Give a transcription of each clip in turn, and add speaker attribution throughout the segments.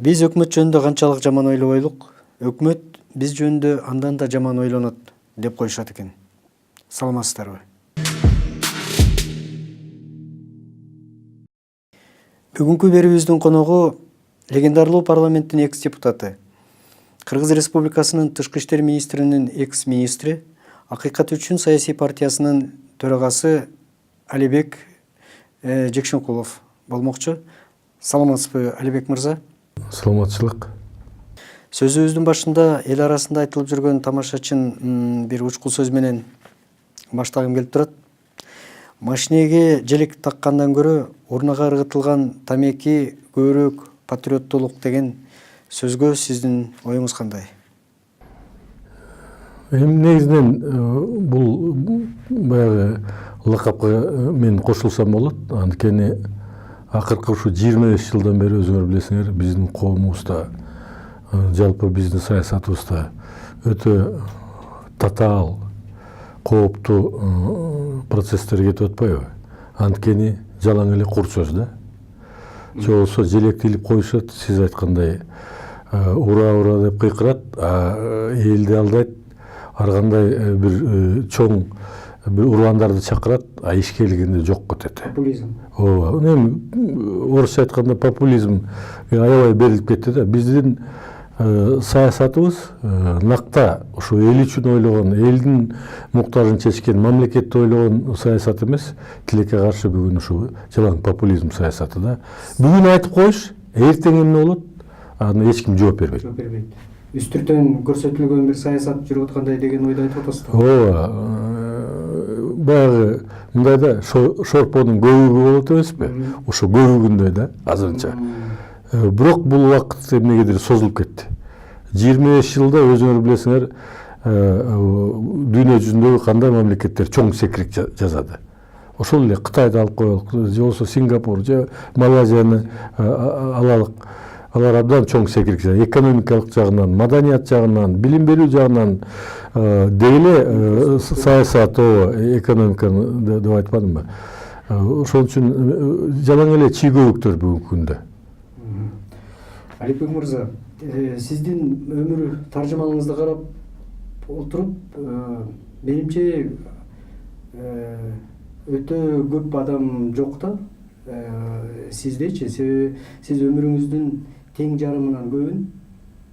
Speaker 1: Биз өкмөт жөнүндө канчалык жаман ойлобойлук, өкмөт биз жөнүндө андан да жаман ойлонот деп коюшат экен. Саламатсыздарбы? Бүгүнкү берүүбүздүн коногу легендарлуу парламенттин экс-депутаты, Кыргыз Республикасынын Тышкы иштер министринин экс-министри, Акыйкат үчүн саясий партиясынын төрагасы Алибек Жекшенкулов болмокчу. Саламатсызбы, Алибек мырза?
Speaker 2: Саламатчылык.
Speaker 1: Сөзүбүздүн башында эл арасында айтылып жүргөн тамашачын бир учкул сөз менен баштагым келип турат. Машинеге желек таккандан көрө урнага ыргытылган тамеки көбүрөөк патриоттуулук деген сөзгө сиздин оюңуз кандай?
Speaker 2: Негизинен бул баягы лакапка мен кошулсам болот. Анткени акыркы ушу 25 жылдан бери өзүңөр билесиңер, биздин коомубузда, жалпы биздин саясатыбызда өтө татаал, кооптуу процесстер кетип атпайбы? Анткени жалаң эле кур сөз да. Же болбосо желек тилип коюшат, сиз айткандай, ура деп кыйкырат, элди алдайт, ар кандай бир чоң бир урландарды чакырат, ишке келгенде жок кетет.
Speaker 1: Популизм.
Speaker 2: Ооба, орусча айтканда популизм аябай берилип кетти да. Биздин саясатыбыз накта ушу эл үчүн ойлогон, элдин муктажын чечкен, мамлекетти ойлогон саясат эмес, тилекке каршы бүгүн ушу жалаң популизм саясаты да. Бүгүн айтып коюш, эртең эмне болот? Аны эч ким жооп бербейт.
Speaker 1: Үстүртөн көрсөтүлгөн бир саясат жүрүп аткандай деген ойду айтып атасызбы?
Speaker 2: Ооба. Баягы мындайда шорпонун көбүгү болот эмеспи? Ошо көбүгүндөй да азырынча. Бирок бул убакыт эмнегедир созулуп кетти. 25 жылда өзүңөр билесиңер, дүйнө жүзүндөгү кандай мамлекеттер чоң секирик жасады. Ошол эле Кытайды алып коелук, же болбосо Сингапур, же Малайзияны алалык. Алар абдан чоң секирик жасады. Экономикалык жагынан, маданият жагынан, билим берүү жагынан дейле саясат, экономиканы деп айтпадымбы? Ошон үчүн жалаң эле чийгөбүктөр бүгүнкү күндө.
Speaker 1: Алибек мырза, сиздин өмүр таржымалыңызды карап отуруп, менимче өтө көп адам жок да сиздечи, себеби сиз өмүрүңүздүн тең жарымынан көбүн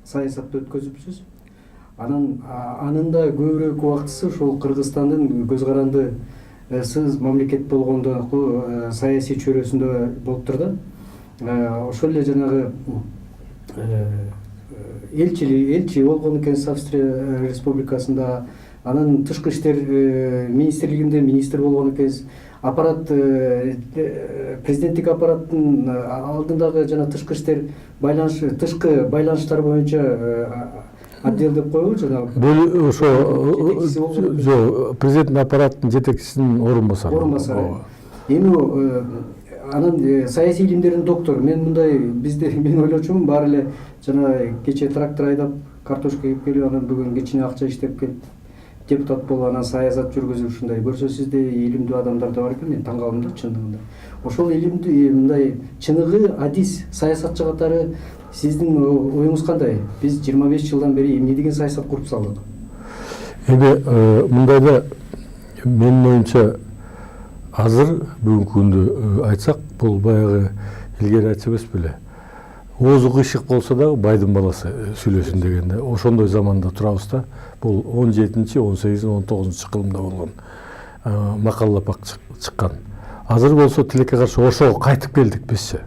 Speaker 1: саясатта өткөзүпсүз. Анын да көбүрөөк убактысы ушул Кыргызстандын көз каранды сыз мамлекет болгондогу саясий чөйрөсүндө болуптур да. Ошол эле жанагы элчи болгон экенсиз Австрия Республикасында, анан Тышкы иштер министрлигинде министр болгон экенсиз. Аппарат, президенттик аппараттын алдындагы жана тышкы иштер тышкы байланыштар боюнча отдел деп коебу жанагы.
Speaker 2: Бул ошо президенттин аппараттын жетекчисинин орун басары.
Speaker 1: Эми анан саясий илимдердин доктору. Мен ойлочумун, баары эле жана кечээ трактор айдап, картошка кеп келип, анан бүгүн кечине акча иштеп келип, депутат болуп, анан саясат жүргүзүп, ушундай көрсө сизде илимдүү адамдар да бар экен. Мен таң калдым да чындыгында. Ошол илимдүү мындай чыныгы адис саясатчы катары сиздин оюңуз кандай? Биз 25 жылдан бери эмне деген саясат куруп салдык?
Speaker 2: Эми мындайда менин оюмча азыр бүгүнкү күндө айтсак, бул баягы илгери айтчу эмес беле. Оозу кыйшык болсо дагы байдын баласы сүйлөсүн дегенде, ошондой заманда турабыз да. Бул 17-18, 19 кылымда болгон макаллапак чыккан. Азыр болсо тилекке каршы ошого кайтып келдик бизчи.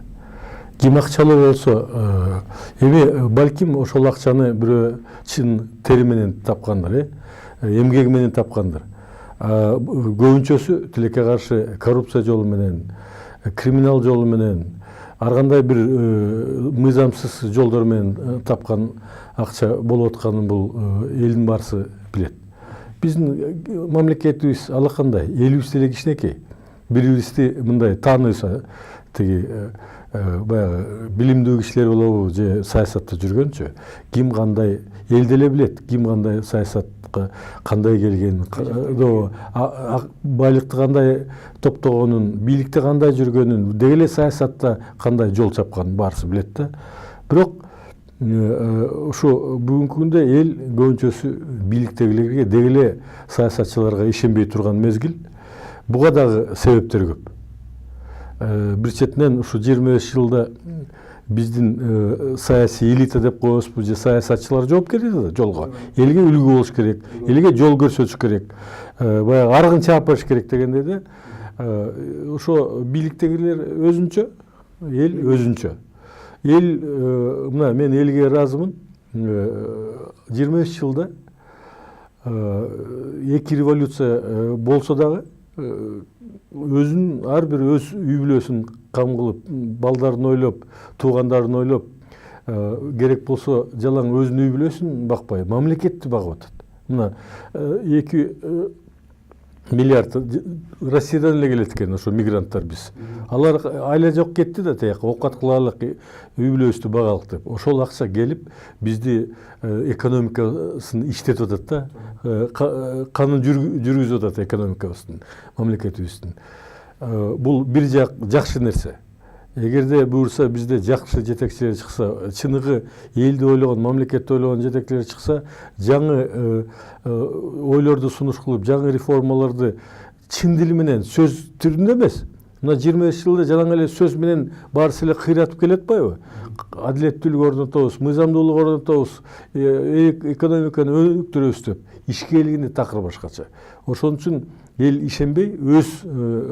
Speaker 2: Ким акчалуу болсо, эми балким ошол акчаны бирөө чын тери менен тапкандыр, эмгеги менен тапкандыр. Көбүнчөсү тилекке каршы коррупция жолу менен, криминал жолу менен, ар кандай бир мыйзамсыз жолдор менен тапкан акча болуп атканын бул элдин баарысы билет. Биздин мамлекетибиз алакандай, элибиз деле кичинекей. Бирибизди мындай тааныйса, тиги баягы билимдүү кишилер болобу же саясатта жүргөнчү, ким кандай эл деле билет, ким кандай саясатка кандай келгенин, байлыкты кандай топтогонун, бийликте кандай жүргөнүн, деги эле саясатта кандай жол чапканын баарысы билет да. Бирок ошо бүгүнкү күндө эл көбүнчөсү бийликтегилерге деги эле саясатчыларга ишенбей турган мезгил. Буга дагы себептер көп. Бир четинен ушу 25 жылда биздин саясий элита деп коебузбу же саясатчылар жоопкердик жолго. Элге үлгү болуш керек, элге жол көрсөтүш керек, баягы аргын чаап бериш керек дегендей да. Ошо бийликтегилер өзүнчө, эл өзүнчө. Эл, мына мен элге ыраазымын. 25 жылда эки революция болсо дагы өзүн ар бир өз үй бүлөсүн кам кылып, балдарын ойлоп, туугандарын ойлоп, керек болсо жалаң өзүнүн үй бүлөсүн бакпай, мамлекетти багып атат. Мына 2 миллиард Россиядан эле келет экен ошо мигранттар биз. Алар айла жок кетти да тияка оокат кылалык, үй бүлөбүздү багалык деп. Ошол акча келип бизди экономикасын иштетип атат да. Канын жүргүзүп атат экономикабыздын, мамлекетибиздин. Бул бир жакшы нерсе. Эгерде буюрса бизде жакшы жетекчилер чыкса, чыныгы элди ойлогон, мамлекетти ойлогон жетекчилер чыкса, жаңы ойлорду сунуш кылып, жаңы реформаларды чын дил менен, сөз түрүндө эмес. Мына 25 жылда жалаң эле сөз менен баарысы эле кыйратып келе атпайбы? Адилеттүүлүк орнотобуз, мыйзамдуулук орнотобуз, экономиканы өнүктүрөбүз деп. Ишке келгенде такыр башкача. Ошон үчүн эл ишенбей, өз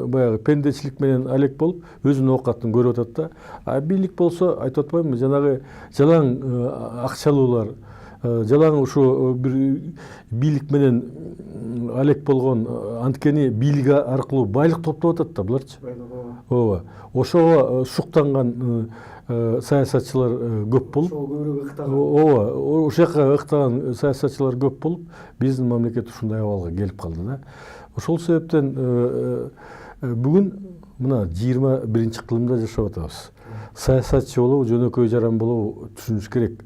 Speaker 2: баягы пендечилик менен алек болуп, өзүнүн оокатын көрүп атат да. А бийлик болсо айтып атпаймынбы, жанагы жалаң акчалуулар, жалаң ушу бир бийлик менен алек болгон, анткени бийлик аркылуу байлык топтоп атат да буларчы. Ооба. Ошого суктанган саясатчылар көп болуп, ооба, ошол жака ыктаган саясатчылар көп болуп, биздин мамлекет ушундай абалга келип калды да. Ошол себептен бүгүн мына 21-кылымда жашап атабыз. Саясатчы болобу, жөнөкөй жаран болобу түшүнүш керек.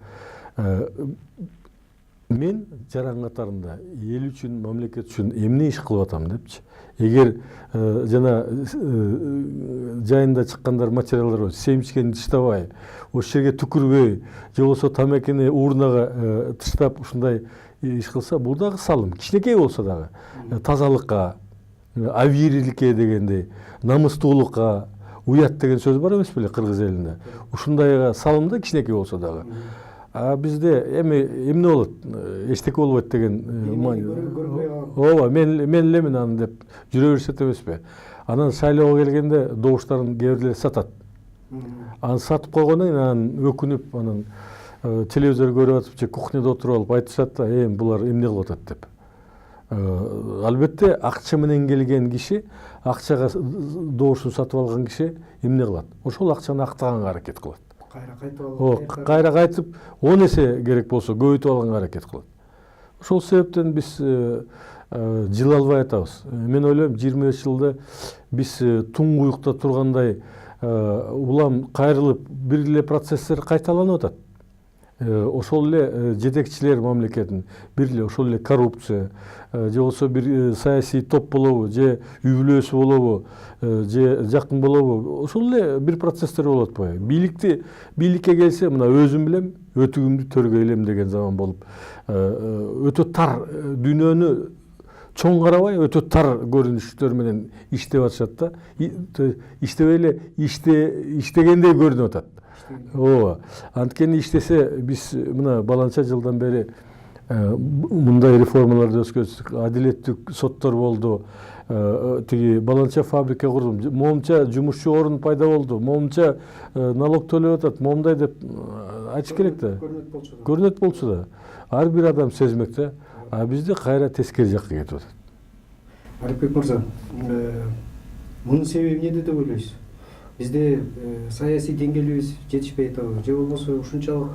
Speaker 2: Мен жаран катарында эл үчүн, мамлекет үчүн эмне иш кылып атам депчи. Эгер жана жайында чыккандар материалдар бар, семчкени тыштабай, ошол жерге түкүрбөй, же болбосо тамекини урнага тыштап ушундай иш кылса, бул дагы салым. Кичинекей болсо дагы тазалыкка, авириликке дегендей, намыстуулукка, уят деген сөз бар эмес беле кыргыз элинде. Ушундайга салым да кичинекей болсо дагы. А бизде эмне болот? Эчтеке болбойт деген. Ооба, мен элемин аны деп жүрө беришет эмеспи? Анан шайлоого келгенде добуштарын кээ бирлери сатат. Аны сатып койгондон кийин анан өкүнүп, анан телевизор көрүп атып же кухняда отуруп алып айтышат да, булар эмне кылып атат деп. Албетте акча менен келген киши, акчага добушун сатып алган киши эмне кылат? Ошол акчаны актаганга аракет кылат. Кайра кайтып 10 эсе керек болсо көбөйтүп алганга аракет кылат. Ошол себептен биз жыл албай атабыз. Мен ойлойм 25 жылда биз туңгуюкта тургандай улам кайрылып бир эле процесстер кайталанып атат. Ошол эле жетекчилер мамлекетин, бир эле ошол эле коррупция, же болсо бир саясий топ болобу, же үй бүлөсү болобу, же жакын болобу, ошол эле бир процесстер болуп атпайбы? Бийликке келсе, мына өзүм билем, өтүгүмдү төргөй элем деген заман болуп, өтө тар дүйнөнү чоң карабай, өтө тар көрүнүштөр менен иштеп атышат да. Иштебей эле иштегендей көрүнүп атат. Ооба. Анткени иштесе биз мына баланча жылдан бери мындай реформаларды өткөздүк. Адилеттүү соттор болду. Тиги баланча фабрика курдум. Моунча жумушчу орун пайда болду. Моунча налог төлөп атат. Моундай деп айтыш керек да. Көрүнөт болчу да. Ар бир адам сезмек да. А бизде кайра тескери жакка кетип атат.
Speaker 1: Алипбек мырза, мунун себеби эмнеде деп ойлойсуз? Бизде саясий деңгээлибиз жетишпей атабы, же болбосо ушунчалык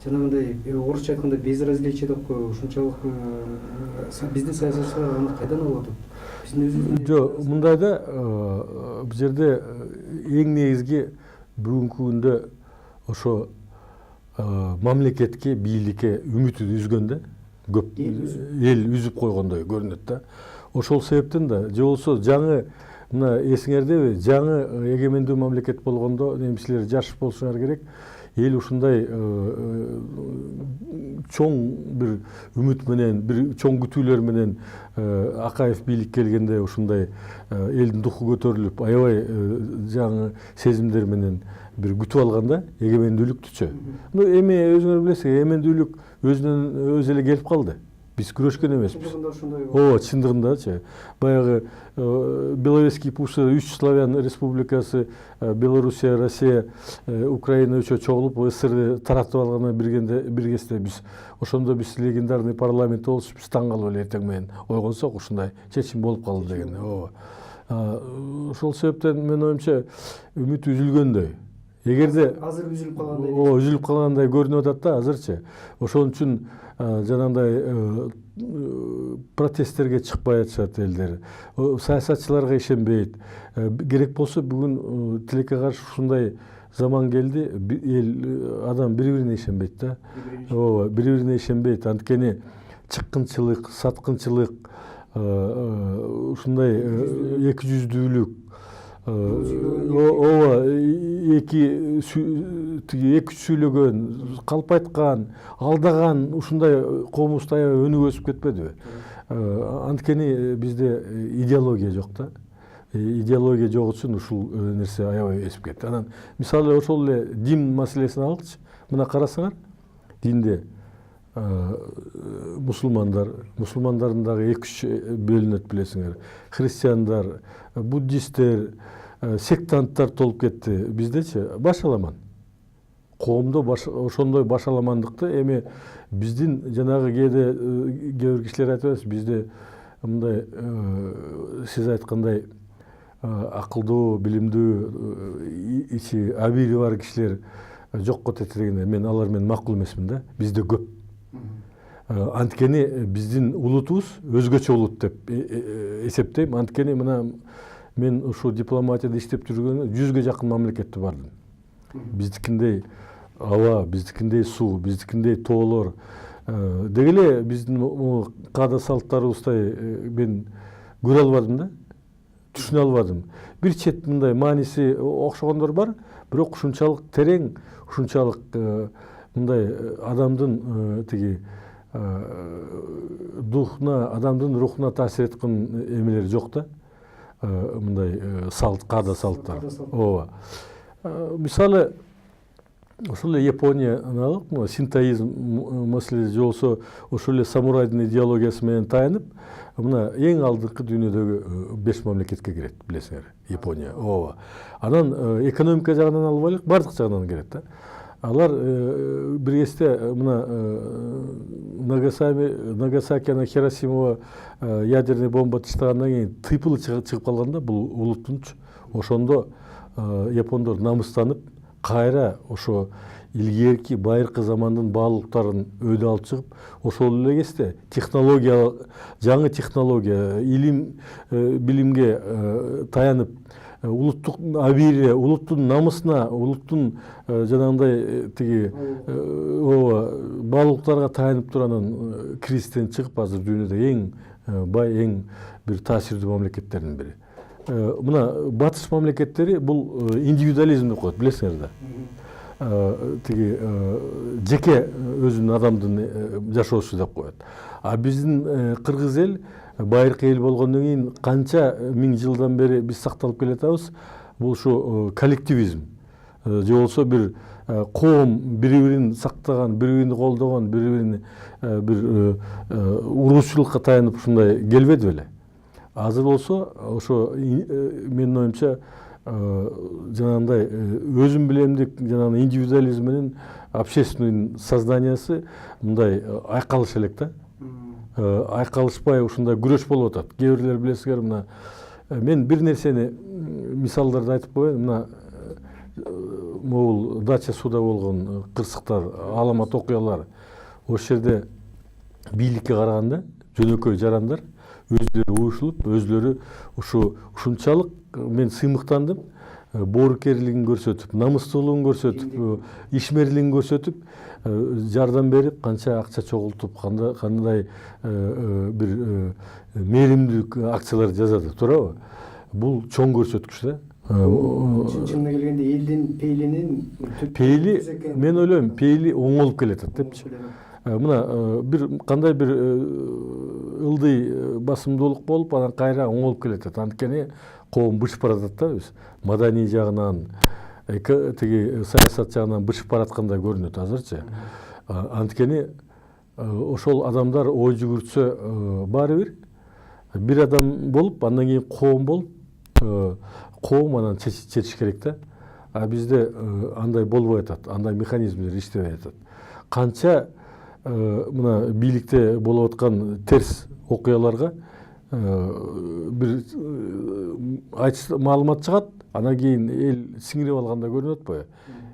Speaker 1: жанагындай орусча айтканда безразличие деп коебу, ушунчалык биздин саясатчылар аны кайдан алып атат? Биздин өзүбүздүн
Speaker 2: жок, мындай да, бул жерде эң негизги бүгүнкү күндө ошо мамлекетке, бийликке үмүтү үзгөндө көп эл үзүп койгондой көрүнөт да. Ошол себептен да, же болсо жаңы мына эсиңердеби, жаңы эгемендүү мамлекет болгондо немисилер жаш болушуңар керек. эл ушундай чоң бир үмүт менен, бир чоң күтүүлөр менен Акаев бийликке келгенде ушундай элдин духу көтөрүлүп, аябай жаңы сезимдер менен бир күтүп алганда эгемендүүлүктүчү. Эми өзүңөр билесиз, эгемендүүлүк өзүнөн өзү эле келип калды. Биз күрөшкөн эмеспиз. Ооба, чындыгындачы. Баягы Беловежский пушты 3 славян республикасы, Белоруссия, Россия, Украина үчөө чогулуп СССРди таратып алгандан бир кезде биз ошондо биз легендарный парламент болуп, биз таң калып эле эртең менен ойгонсок ушундай чечим болуп калды деген. Ооба. Ошол себептен мен оюмча үмүт үзүлгөндөй. Эгерде
Speaker 1: азыр үзүлүп калгандай.
Speaker 2: Үзүлүп калгандай көрүнүп атат да азырчы. Ошон үчүн жанагындай протесттерге чыкпай атышат элдер. Саясатчыларга ишенбейт. Керек болсо бүгүн тилекке каршы ушундай заман келди, эл адам бири-бирине ишенбейт да. Ооба, бири-бирине ишенбейт. Анткени чыккынчылык, саткынчылык, ушундай эки жүздүүлүк, ооба, эки сүйлөгөн, калп айткан, алдаган ушундай комузда аябай өнүгүп өсүп кетпедиби? Анткени бизде идеология жок да. Идеология жок үчүн ушул нерсе аябай өсүп кетти. Анан мисалы ошол эле дин маселесин алгычы. Мына карасаңар, динде мусулмандардын дагы 2-3 бөлүнөт билесиңер. Христиандар, буддисттер, сектанттар толуп кетти. Биздечи башаламан. Коомдо ошондой башаламандыкты эми биздин жанагы кээ бир кишилер айтабыз, бизде мындай сиз айткандай акылдуу, билимдүү, ичи абийири бар кишилер жокко кетти дегенде мен алар менен макул эмесмин да. Бизде көп. Анткени биздин улутубуз өзгөчө улут деп эсептейм. Анткени мына мен ушул дипломатияда иштеп жүргөнү 100ге жакын мамлекетте бардым. Биздикиндей аба, биздикиндей суу, биздикиндей тоолор деги эле биздин каада салттарыбыздай мен көрө албадым да, түшүнө албадым. Бир чет мындай мааниси окшогондор бар, бирок ушунчалык терең, ушунчалык мындай адамдын тиги духуна, адамдын рухуна таасир эткөн эмелер жок да. Мындай каада салттар. Ооба. Мисалы ошол эле Японияны алып, синтоизм маселеси же болсо ошол эле самурайдын идеологиясы менен таянып, мына эң алдыңкы дүйнөдөгү 5 мамлекетке кирет, билесиңер, Япония. Ооба. Анан экономика жагынан алып алайык, бардык жагынан кирет да. Алар бир кезде мына Нагасаки жана Хиросимага ядерный бомба таштагандан кийин тыйпылы чыгып калган да бул улуттунчу. Ошондо япондор намыстанып, кайра ошо илгерки байыркы замандын баалуулуктарын өйдө алып чыгып, ошол эле кезде технология, жаңы технология, илим, билимге таянып, улуттук абийири, улуттун намысына, улуттун жанагындай тиги баалуулуктарга таянып туранын кризистен чыгып, азыр дүйнөдө эң бай, эң бир таасирдүү мамлекеттердин бири. Мына батыш мамлекеттери бул индивидуализм деп коет, билесиңер да. Тиги жеке өзүнүн адамдын жашоосу деп коет. А биздин кыргыз эл байыркы эл болгондон кийин канча миң жылдан бери биз сакталып келатабыз, бул ушу коллективизм же болсо бир коом бири-бирин сактаган, бири-бирини колдогон, бири-бирини бир уруушчулукка таянып ушундай келбеди беле. Азыр болсо ошо менин оюмча жанагындай өзүм билемдик жанагы индивидуализм менен общественный сознаниясы мындай айкалыш элек да. Айкалышпай ушундай күрөш болуп атат. Кээ бирлер билесиңер, мына мен бир нерсени мисалдарды айтып коеюн. Мына могул Дача сууда болгон кырсыктар, аламат окуялар. Ошол жерде бийликке караганда жөнөкөй жарандар өздөрү уюшулуп, өздөрү ушунчалык мен сыймыктандым, боорукерлигин көрсөтүп, намыстуулугун көрсөтүп, ишмерлигин көрсөтүп, жардам берип, канча акча чогултуп, кандай бир мээримдүүлүк акциялар жасады, туурабы? Бул чоң көрсөткүч да.
Speaker 1: Чынына келгенде элдин пейилинин
Speaker 2: пейили мен ойлойм пейили оңолуп келатат депчи. Мына бир кандай бир ылдый басымдуулук болуп анан кайра оңолуп келатат. Анткени коом бышып баратат да биз маданий жагынан тиги саясат жагынан бышып бараткандай көрүнөт азырчы. Анткени ошол адамдар ой жүгүртсө баары бир адам болуп андан кийин коом болуп коом анан чечиш керек да. А бизде андай болбой атат, андай механизмдер иштебей атат. Канча мына бийликте болуп аткан терс окуяларга бир маалымат чыгат, анан кийин эл сиңирип алгандай көрүнөт атпайбы?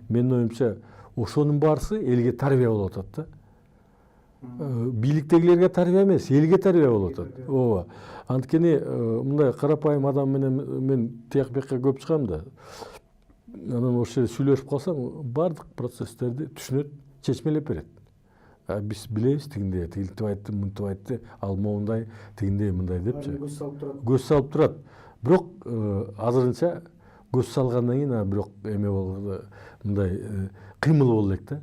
Speaker 2: Менин оюмча ошонун баарысы элге тарбия болуп атат да. Бийликтегилерге тарбия эмес, элге тарбия болуп атат. Ооба. Анткени мындай карапайым адам менен мен тияк бияка көп чыгам да. Анан ошол жерде сүйлөшүп калсаң, бардык процесстерди түшүнөт, чечмелеп берет. Биз билебиз тигиндей, тигинтип айтты, мынтип айтты, ал моундай, тигиндей, мындай депчи. Көз салып турат. Көз салып турат. Бирок азырынча көз салгандан кийин бирок эме болду, мындай кыймыл боло элек да.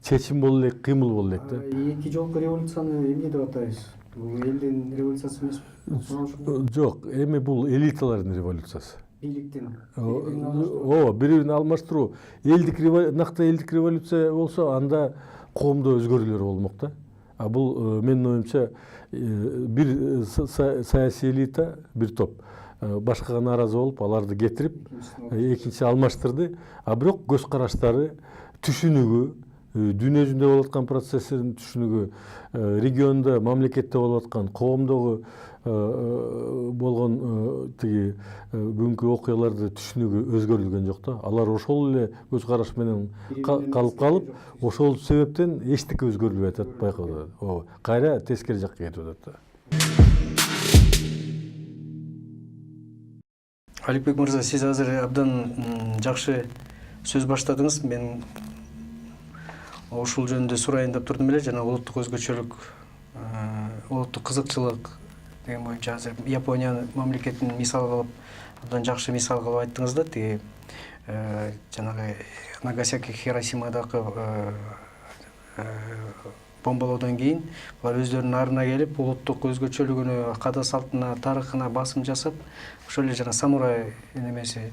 Speaker 2: Чечим боло элек, кыймыл боло элек да. Эки
Speaker 1: жолку революцияны эмне деп атайбыз? Бул элдин революциясы эмеспи?
Speaker 2: Жок, эми бул элиталардын революциясы.
Speaker 1: Бийликтин.
Speaker 2: Ооба, бири-бирин алмаштыруу. Накта элдик революция болсо, анда коомдо өзгөрүүлөр болмок да. А бул менин оюмча бир саясий элита, бир топ башкага нааразы болуп, аларды кетирип, экинчи алмаштырды. А бирок көз караштары, түшүнүгү, дүйнө жүзүндө болуп аткан процесстердин түшүнүгү, региондо, мамлекетте болуп аткан, коомдогу болгон тиги бүгүнкү окуяларды түшүнүгү өзгөрүлгөн жок да. Алар ошол эле көз караш менен калып, ошол себептен эчтеке өзгөрүлбөй атат, байкалып. Ооба, кайра тескери жакка кетип атат да.
Speaker 1: Аликбек мырза, сиз азыр абдан жакшы сөз баштадыңыз. Мен ушул жөнүндө сурайын деп турдум эле, жана улуттук өзгөчөлүк, улуттук кызыкчылык деген боюнча азыр Япония мамлекетин мисал кылып, абдан жакшы мисал кылып айттыңыз да. Тиги жанагы Нагасаки, Хиросимадагы бомбалоодон кийин булар өздөрүнүн арына келип, улуттук өзгөчөлүгүнө, када салтына, тарыхына басым жасап, ошол эле жана самурай немеси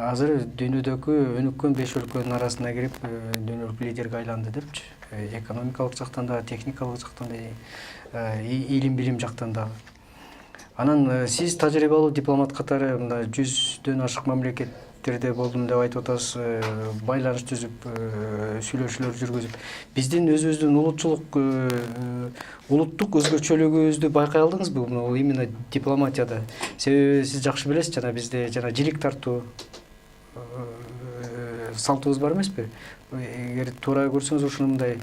Speaker 1: азыр дүйнөдөгү өнүккөн 5 өлкөнүн арасына кирип, дүйнөлүк лидерге айланды депчи. Экономикалык жактан да, техникалык жактан да, илим билим жактан да. Анан сиз тажрыйбалуу дипломат катары мында 100дөн ашык мамлекеттерде болдум деп айтып атасыз, байланыш түзүп, сүйлөшүүлөр жүргүзүп. Биздин өзүбүздүн улуттук өзгөчөлүгүбүздү байкай алдыңызбы? Бул именно дипломатияда. Себеби сиз жакшы билесиз, жана бизде жана жилик тартуу салтыбыз бар эмеспи? Эгер туура көрсөңүз, ушуну мындай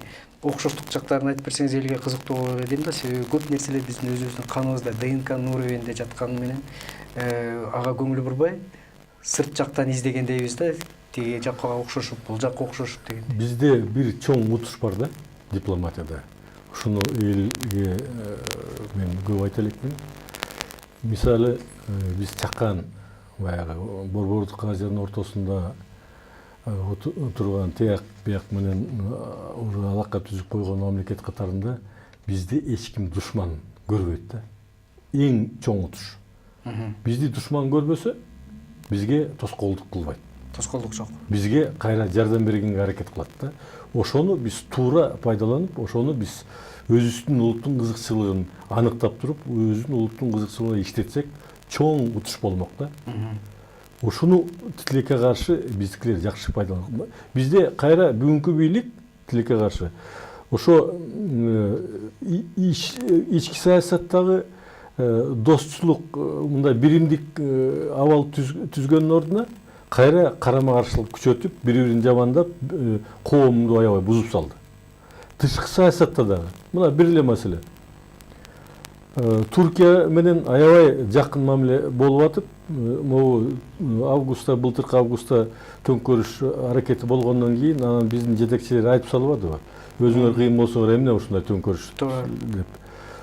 Speaker 1: окшоштук жактарын айтып берсеңиз элге кызыктуу болот дейм да. Себеби көп нерселер биздин өзүбүздүн каныбызда, ДНКнын уровенинде жатканы менен ага көңүл бурбай, сырт жактан издегендейбиз да. Тиги жакка окшошуп, бул жакка окшошуп деген.
Speaker 2: Бизде бир чоң утуш бар да дипломатияда. Ушуну элге мен көп айта элекмин. Мисалы, биз чакан баягы Борбордук Азиянын ортосунда турган тияк бияк менен алака түзүп койгон мамлекет катарында бизди эч ким душман көрбөйт да. Эң чоң утуш. Бизди душман көрбөсө, бизге тоскоолдук кылбайт.
Speaker 1: Тоскоолдук жок.
Speaker 2: Бизге кайра жардам бергенге аракет кылат да. Ошону биз туура пайдаланып, ошону биз өзүбүздүн улуттун кызыкчылыгын аныктап туруп, өзүбүздүн улуттун кызыкчылыгына иштетсек, чоң утуш болмок да. Ушуну тилекке каршы биздикилер жакшы пайдаланат. Бизде кайра бүгүнкү бийлик тилекке каршы ошо ички саясаттагы достчулук, мындай биримдик абал түзгөндүн ордуна кайра карама каршылык күчөтүп, бири-бирин жамандап, коомду аябай бузуп салды. Тышкы саясатта дагы мына бир эле маселе. Туркия менен аябай жакын мамиле болуп атып, могу августта, былтыркы августта төңкөрүш аракети болгондон кийин анан биздин жетекчилер айтып салбадыбы? Өзүңөр кыйын болсоңор эмне ушундай төңкөрүш деп.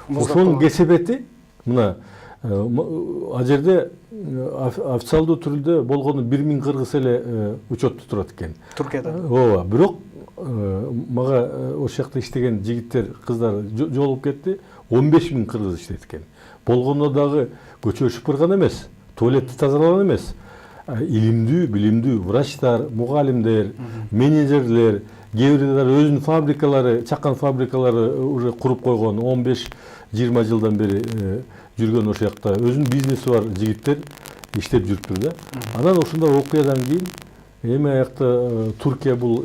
Speaker 2: Ошонун кесепети мына Ал жерде официалдуу түрдө болгону 1000 кыргыз эле учетто турат экен.
Speaker 1: Туркияда.
Speaker 2: Ооба, бирок мага ошол жакта иштеген жигиттер, кыздар жолугуп кетти. 15.000 кыргыз иштейт экен. Болгондо дагы көчө шыпырган эмес, туалетти тазалаган эмес. Илимдүү, билимдүү врачтар, мугалимдер, менеджерлер, кээ бирлер өзүнүн фабрикалары, чакан фабрикалары уже куруп койгон, 15-20 жылдан бери жүргөн ошол жакта өзүнүн бизнеси бар жигиттер иштеп жүрүптүр да. Анан ушундай окуядан кийин эми аякта Туркия бул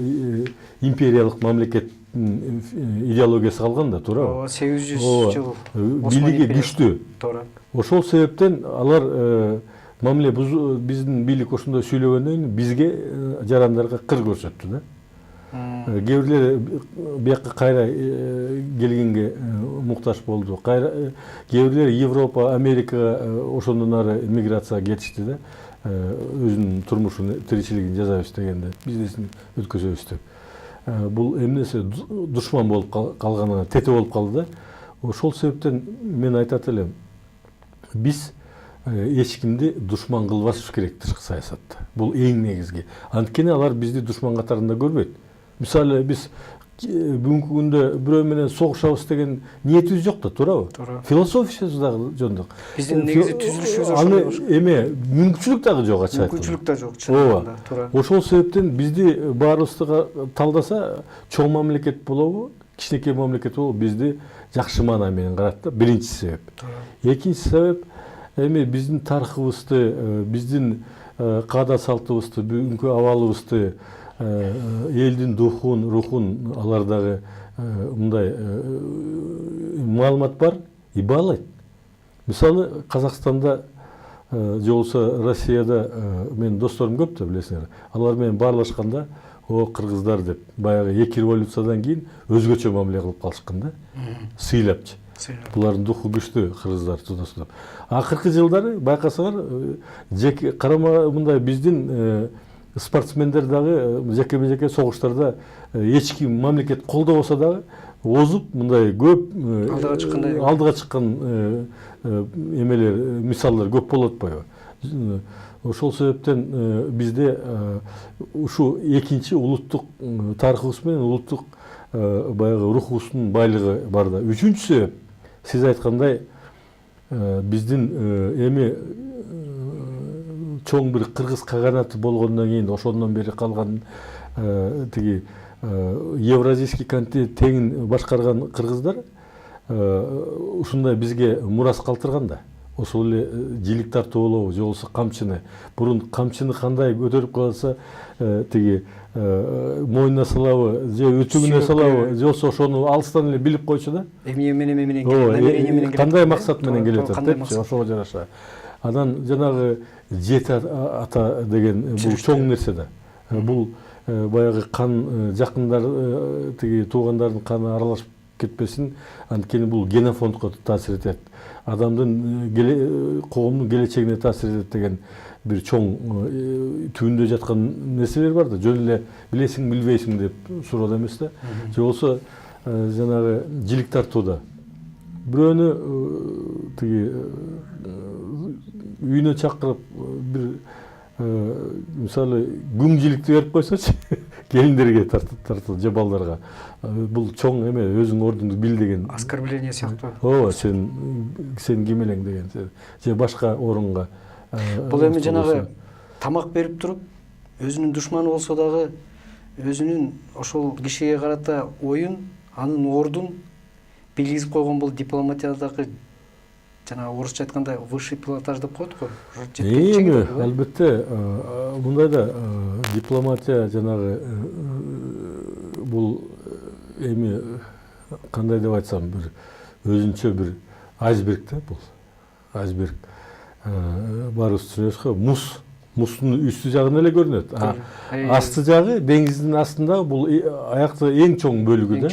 Speaker 2: империялык мамлекеттин идеологиясы калган да, туурабы?
Speaker 1: 800 жыл.
Speaker 2: Бийлиги күчтүү.
Speaker 1: Туура.
Speaker 2: Ошол себептен алар мамиле биздин бийлик ошондой сүйлөгөндөн кийин бизге жарандарга кыр көрсөттү да. Кээ бирлери бияка кайра келгенге муктаж болду. Кээ бирлери Европа, Америкага ошондон ары миграцияга кетишти да. Өзүнүн турмушун, тиричилигин жасайбыз дегенде, бизнесин өткөзөбүз деп. Бул эмнеси душман болуп калганына тете болуп калды да. Ошол себептен мен айтат элем, биз эч кимди душман кылбашыбыз керек тышкы саясатта. Бул эң негизги. Анткени алар бизди душман катарында көрбөйт. Мисалы биз бүгүнкү күндө бирөө менен согушабыз деген ниетибиз жок да, туурабы?
Speaker 1: Туура.
Speaker 2: Философиябыз дагы жондук.
Speaker 1: Биздин негизи түзүлүшүбүз
Speaker 2: аны эме мүмкүнчүлүк дагы жок, ачык айтканда.
Speaker 1: Мүмкүнчүлүк да жок, чынында. Туура.
Speaker 2: Ошол себептен бизди баарыбызды талдаса, чоң мамлекет болобу, кичинекей мамлекет болобу, бизди жакшы маана менен карат да. Биринчи себеп. Экинчи себеп эми биздин тарыхыбызды, биздин каада салтыбызды, бүгүнкү абалыбызды, элдин рухун алар дагы мындай маалымат бар и баалайт. Мисалы Казакстанда же болбосо Россияда менин досторум көп да, билесиңер. Алар менен баарлашканда, о кыргыздар деп, баягы 2 революциядан кийин өзгөчө мамиле кылып калышкан да. Сыйлапчы. Булардын духу күчтүү, кыргыздар тудасып. Акыркы жылдары байкасаңар, карама мындай биздин спортсмендер дагы жеке-жеке согуштарда эч ким мамлекет колдобосо дагы озуп мындай көп алдыга чыккан эмелер, мисалдар көп болот атпайбы? Ошол себептен бизде ушу экинчи улуттук тарыхыбыз менен улуттук баягы рухубуздун байлыгы бар да. Үчүнчү себеп, сиз айткандай, биздин эми чоң бир кыргыз каганаты болгондон кийин ошондон бери калган тиги евразийский континент теңин башкарган кыргыздар ушундай бизге мурас калтырган да. Ошол эле жилик тартуулоо же болбосо камчыны. Бурун камчыны кандай көтөрүп калса тиги мойнуна салабы, же өтүгүнө салабы, же болбосо ошону алыстан эле билип койчу да.
Speaker 1: Эмне менен келет, намерение менен келет.
Speaker 2: Кандай максат менен келет депчи, ошого жараша. Анан жанагы жети ата деген бул чоң нерсе да. Бул баягы кан жакындар тиги туугандардын каны аралашып кетпесин, анткени бул генофондко таасир этет. Адамдын коомдун келечегине таасир этет деген бир чоң түбүндө жаткан нерселер бар да. Жөн эле билесиң, билбейсиң деп суроо эмес да. Же болбосо жанагы жилик тартууда бирөөнү тиги үйүнө чакырып бир мисалы күң жиликти берип койсочу, келиндерге тартылат же балдарга. Бул чоң эме, өзүң ордуңду бил деген.
Speaker 1: Оскорбление сыяктуу.
Speaker 2: Ооба, сен ким элең деген. Же башка орунга.
Speaker 1: Бул эми жанагы тамак берип туруп, өзүнүн душманы болсо дагы өзүнүн ошол кишиге карата оюн, анын ордун белгизип койгон бул дипломатиядагы жана орусча айтканда высший пилотаж деп коет го.
Speaker 2: Эми албетте мындай да дипломатия жанагы бул эми кандай деп айтсам, бир өзүнчө бир айсберг да бул. Айсберг баарыбыз түшүнөбүз го, муздун үстү жагынан эле көрүнөт. Асты жагы, деңиздин астында бул аякты эң чоң бөлүгү да.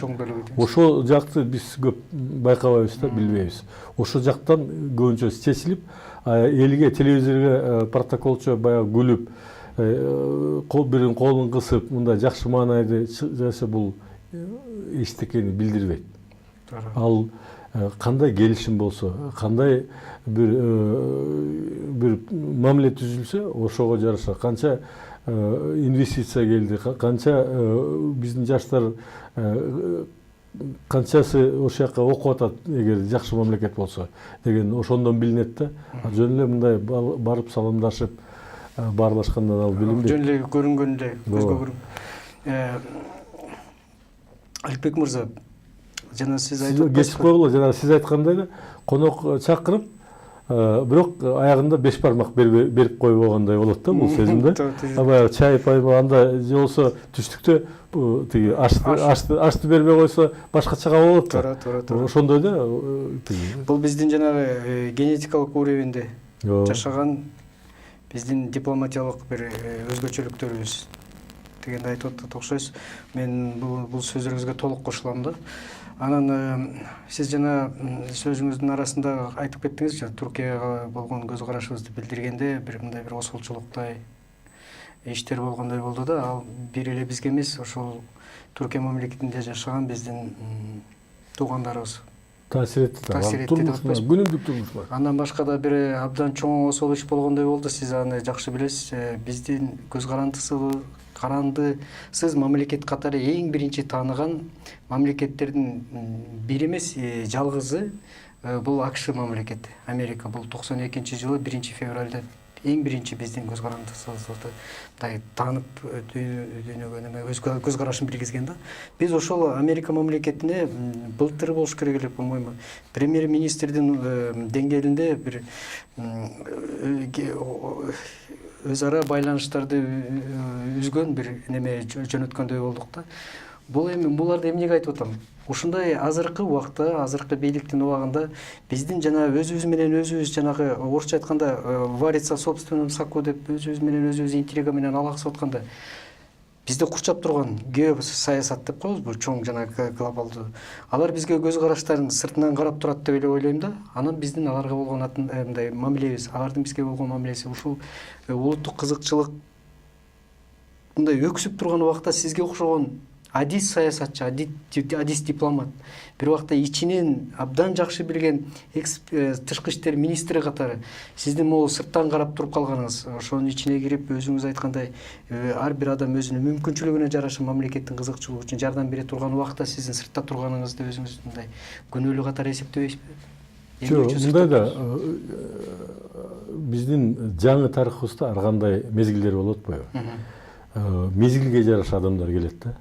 Speaker 2: Ошол жакты биз көп байкабайбыз да, билбейбиз. Ошол жактан көбүнчө чечилип, элге, телевизорго протоколчу баягы күлүп, биринин колун кысып, мындай жакшы маанайды жаса бул эчтекени билдирбейт. Ал кандай келишим болсо, кандай бир мамиле түзүлсө, ошого жараша канча инвестиция келди, канча биздин жаштар канчасы ошол жака окуп атат эгер жакшы мамлекет болсо деген ошондон билинет да. Жөн эле мындай барып саламдашып баарлашкандан ал билинбейт.
Speaker 1: Жөн эле көрүнгөндөй көзгө көрүн. Аликбек мырза, жана сиз айтып
Speaker 2: кечип койгула, жана сиз айткандай эле конок чакырып, бирок аягында 5 бармак берип коюп койгондой болот да бул сезим да. Баягы чай пайма анда же болсо түштүктө тиги ашты бербей койсо башкачага болот да.
Speaker 1: Туура.
Speaker 2: Ошондой да.
Speaker 1: Бул биздин жанагы генетикалык уребинде жашаган биздин дипломатиялык бир өзгөчөлүктөрүбүз дегенди айтып атат окшойсуз. Мен бул сөзүңүзгө толук кошулам да. Анан сиз жана сөзүңүздүн арасында айтып кеттиңиз, Туркияга болгон көз карашыбызды билдиргенде бир мындай бир осулчулуктай иштер болгондой болду да. Ал бир эле бизге эмес, ошол Туркия мамлекетинде жашаган биздин туугандарыбыз таасир этти деп атпайсызбы?
Speaker 2: Күнүмдүк турмушуна.
Speaker 1: Андан башка да бир абдан чоң осол иш болгондой болду. Сиз аны жакшы билесиз. Биздин көз карандысыз мамлекет катары эң биринчи тааныган мамлекеттердин бири эмес, жалгызы бул АКШ мамлекети. Америка бул 92-жылы 1-февралда эң биринчи биздин көз карандысыбызды таанып дүйнөгө неме көз карашын билгизген да. Биз ошол Америка мамлекетине былтыр болуш керек эле, по-моему, премьер-министрдин деңгээлинде бир өз ара байланыштарды үзгөн бир неме жөнөткөндөй болдук да. Буларды эмнеге айтып атам? Ушундай азыркы убакта, азыркы бийликтин убагында биздин жана өзүбүз менен өзүбүз жанагы орусча айтканда вариться в собственном соку деп өзүбүз менен өзүбүз интрига менен алаксып атканда бизди курчап турган геосаясат деп коебуз, бул чоң жана глобалдуу. Алар бизге көз караштарын сыртынан карап турат деп эле ойлойм да. Анан биздин аларга болгон мындай мамилебиз, алардын бизге болгон мамилеси ушул улуттук кызыкчылык мындай өксүп турган убакта сизге окшогон адис саясатчы, адис дипломат, бир убакта ичинен абдан жакшы билген тышкы иштер министри катары сиздин могу сырттан карап туруп калганыңыз, ошонун ичине кирип өзүңүз айткандай ар бир адам өзүнүн мүмкүнчүлүгүнө жараша мамлекеттин кызыкчылыгы үчүн жардам бере турган убакта сиздин сыртта турганыңызды өзүңүз мындай күнөөлүү катары эсептебейсизби?
Speaker 2: Жок, мындай да биздин жаңы тарыхыбызда ар кандай мезгилдер болуп атпайбы? Мезгилге жараша адамдар келет да.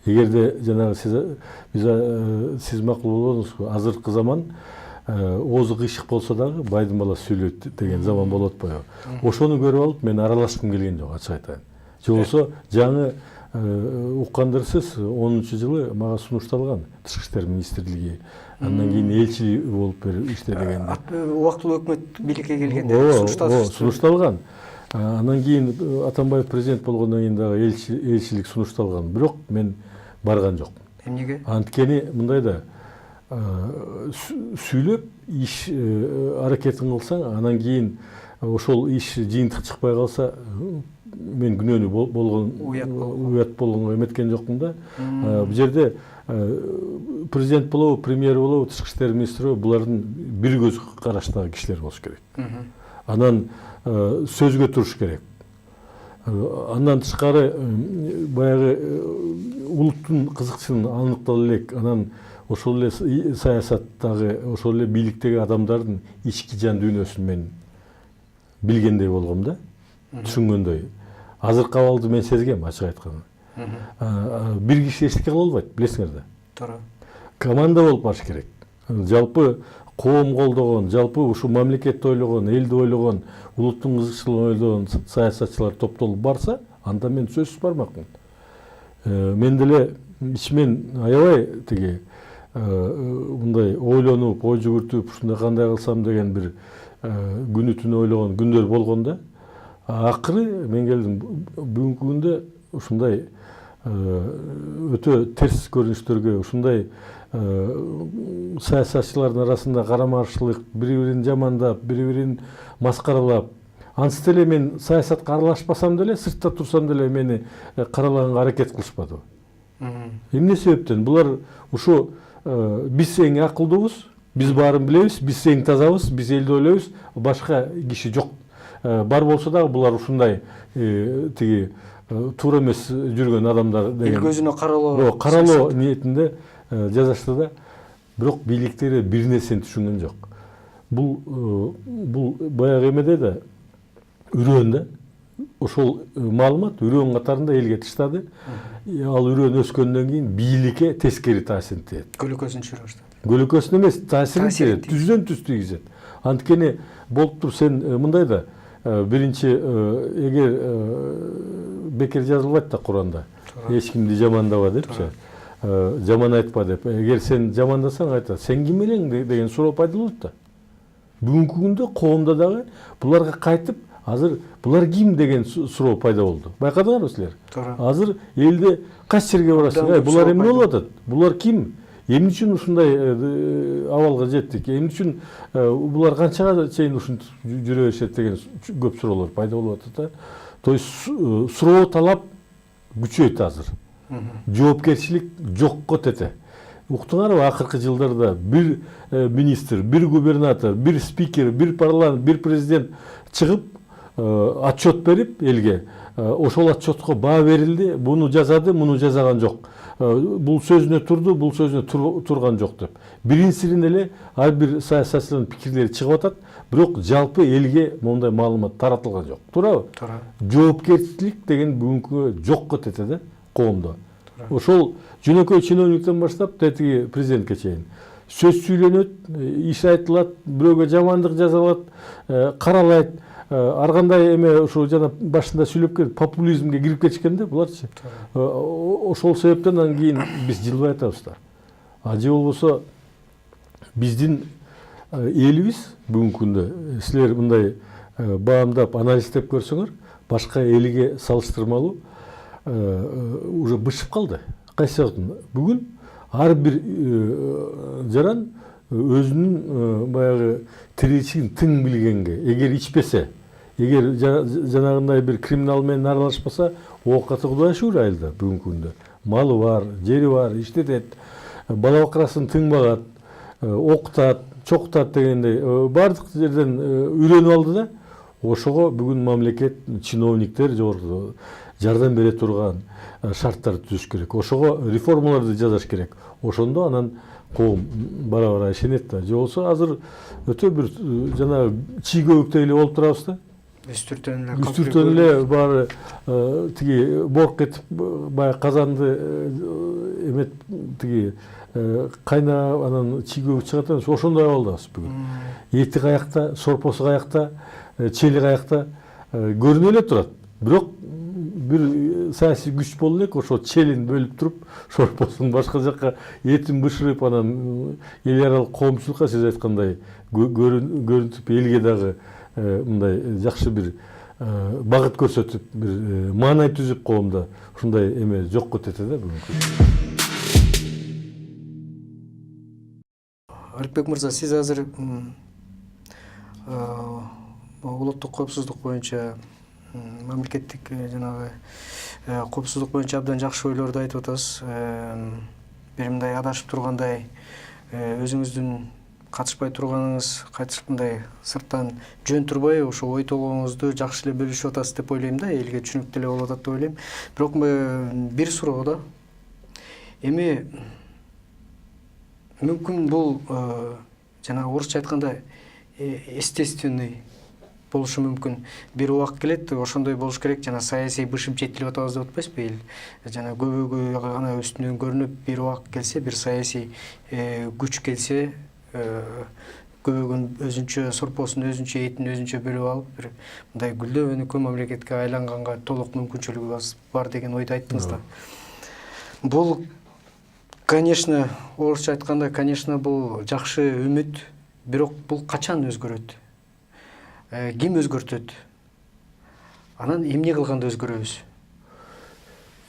Speaker 2: Эгерде жанагы сиз макул болдуңузбу, азыркы заман оозу кыйшык болсо дагы байдын баласы сүйлөйт деген заман болуп атпайбы? Ошону көрүп алып мен аралашкым келген жок, ачык айтайын. Же болсо жаңы уккандырсыз 10-жылы мага сунушталган тышкы иштер министрлиги, андан кийин элчи болуп иштегенде.
Speaker 1: Убактылуу өкмөт бийликке келгенде
Speaker 2: сунушталган. Андан кийин Атамбаев президент болгондон кийин дагы элчилик сунушталган. Бирок мен барган жокмун.
Speaker 1: Эмнеге?
Speaker 2: Анткени мындай да сүйлөп иш аракетин кылсаң, анан кийин ошол иш жыйынтык чыкпай калса, мен күнөөнү уят болгонго эметкен жокмун да. Бул жерде президент болобу, премьер болобу, тышкы иштер министри булардын бир көз караштагы кишилер болуш керек. Анан сөзгө туруш керек. Андан тышкары баягы улуттун кызыкчылыгын аныктала элек, анан ошол эле саясаттагы, ошол эле бийликтеги адамдардын ички жан дүйнөсүн мен билгендей болгом да, түшүнгөндөй. Азыркы абалды мен сезгем, ачык айтканда. Бир киши эчтеке кыла албайт, билесиңер да.
Speaker 1: Туура.
Speaker 2: Команда болуп баш керек. Жалпы коом колдогон, жалпы ушу мамлекетти ойлогон, элди ойлогон, улуттун кызыкчылыгын ойлогон саясатчылар топтолуп барса, анда мен сөзсүз бармакмын. Мен деле ичимен аябай тиги мындай ойлонуп, ой жүгүртүп, ушундай кандай кылсам деген бир күнү түнү ойлогон күндөр болгондо, акыры мен келдим бүгүнкү күндө ушундай өтө терс көрүнүштөргө, ушундай саясатчылардын арасында карама-каршылык, бири-бирин жамандап, бири-бирин маскаралап, ансыз деле мен саясатка аралашпасам деле, сыртта турсам деле мени каралаганга аракет кылышпады. Эмне себептен? Булар ушу биз эң акылдуубуз, Биз баарын билебиз, биз эң тазабыз, биз элди ойлойбуз, башка киши жок. Бар болсо дагы булар ушундай тиги туура эмес жүргөн адамдар деген.
Speaker 1: Эл көзүнө каралоо
Speaker 2: ниетинде жазышты да. Бирок бийликтери бир нерсени түшүнгөн жок. Бул баягы эмеде да үрөөн да. Ошол маалымат үрөөн катарында элге тыштады. Ал үрөөн өскөндөн кийин бийликке тескери таасир этет.
Speaker 1: Көлөкөсүн түшүрө баштады.
Speaker 2: Көлөкөсүн эмес, таасир этет. Түздөн түз тийгизет. Анткени болуп туруп сен мындай да биринчи эгер бекер жазылбайт да Куранда. Эч кимди жамандаба депчи. Жаман айтпа деп. Эгер сен жамандасаң айтат, сен ким элең деген суроо пайда болот да. Бүгүнкү күндө коомдо дагы буларга кайтып, азыр булар ким деген суроо пайда болду. Байкадыңарбы силер? Азыр элде кайсы жерге барасың? Булар эмне болуп атат? Булар ким? Эмне үчүн ушундай абалга жеттик? Эмне үчүн булар канчага чейин ушинтип жүрө беришет деген көп суроолор пайда болуп атат да. То есть суроо талап күчөйт азыр. Жоопкерчилик жокко тете. Уктуңарбы, акыркы жылдарда бир министр, бир губернатор, бир спикер, бир парламент, бир президент чыгып отчет берип элге, ошол отчетко баа берилди, буну жазады, муну жазаган жок. Бул сөзүнө турду, бул сөзүнө турган жок деп. Биринчиден эле ар бир саясатчылардын пикирлери чыгып атат, бирок жалпы элге мондай маалымат таратылган жок. Туурабы? Туура. Жоопкерчилик деген бүгүнкү жокко тете да коомдо. Ошол жөнөкөй чиновниктен баштап тетиги президентке чейин сөз сүйлөнөт, иш айтылат, бирөөгө жамандык жазалат, каралайт. Ар кандай эме ошо жана башында сүйлөп келип популизмге кирип кетишкен да буларчы. Ошол себептен анан кийин биз жылбай атабыз да. Же болбосо биздин элибиз бүгүнкү күндө силер мындай баамдап анализдеп көрсөңөр, башка элге салыштырмалуу уже бышып калды. Кайсы жактан? Бүгүн ар бир жаран өзүнүн баягы тиричилигин тың билгенге, эгер ичпесе, эгер жанагындай бир криминал менен аралашпаса, оокаты Кудай шүгүр айылда бүгүнкү күндө. Малы бар, жери бар, иштетет, бала бакырасын тың багат, окутат, чокутат дегендей бардык жерден үйрөнүп алды да. Ошого бүгүн мамлекет, чиновниктер жогорку жардам бере турган шарттарды түзүш керек. Ошого реформаларды жасаш керек. Ошондо анан коом бара-бара ишенет да. Же болсо азыр өтө бир жана чий көбүктөй эле болуп турабыз да. Үстүртөн эле баары тиги борк этип баягы казанды эмет тиги кайнап анан чий көбүк чыгат эмес, ошондой абалдабыз бүгүн. Эти каякта, сорпосу каякта, чели каякта көрүнө эле турат. Бирок бир саясий күч боло элек, ошо челин бөлүп туруп, сорпосун башка жакка этин бышырып, анан эл аралык коомчулукка сиз айткандай көрүнтүп, элге дагы мындай жакшы бир багыт көрсөтүп, бир маанай түзүп коомдо ушундай эме жокко тете да бүгүнкү.
Speaker 1: Аликбек мырза, сиз азыр улуттук коопсуздук боюнча мамлекеттик жанагы коопсуздук боюнча абдан жакшы ойлорду айтып атасыз. Бир мындай адашып тургандай, өзүңүздүн катышпай турганыңыз, кайтыш мындай сырттан жөн турбай, ошо ой толгооңузду жакшы эле бөлүшүп атасыз деп ойлойм да, элге түшүнүктүү эле болуп атат деп ойлойм. Бирок бир суроо да. Эми мүмкүн бул жана орусча айтканда естественный болушу мүмкүн. Бир убак келет, ошондой болуш керек, жана саясий бышып жетилип атабыз деп атпайсызбы эл? Жана көбөгү гана үстүнөн көрүнүп, бир убак келсе, бир саясий күч келсе, көбөгүн өзүнчө сорпосун, өзүнчө этин өзүнчө бөлүп алып, бир мындай гүлдөп өнүккөн мамлекетке айланганга толук мүмкүнчүлүгү бар деген ойду айттыңыз да. Бул, конечно, орусча айтканда, конечно, бул жакшы үмүт, бирок бул качан өзгөрөт? Ким өзгөртөт? Анан эмне кылганда өзгөрөбүз?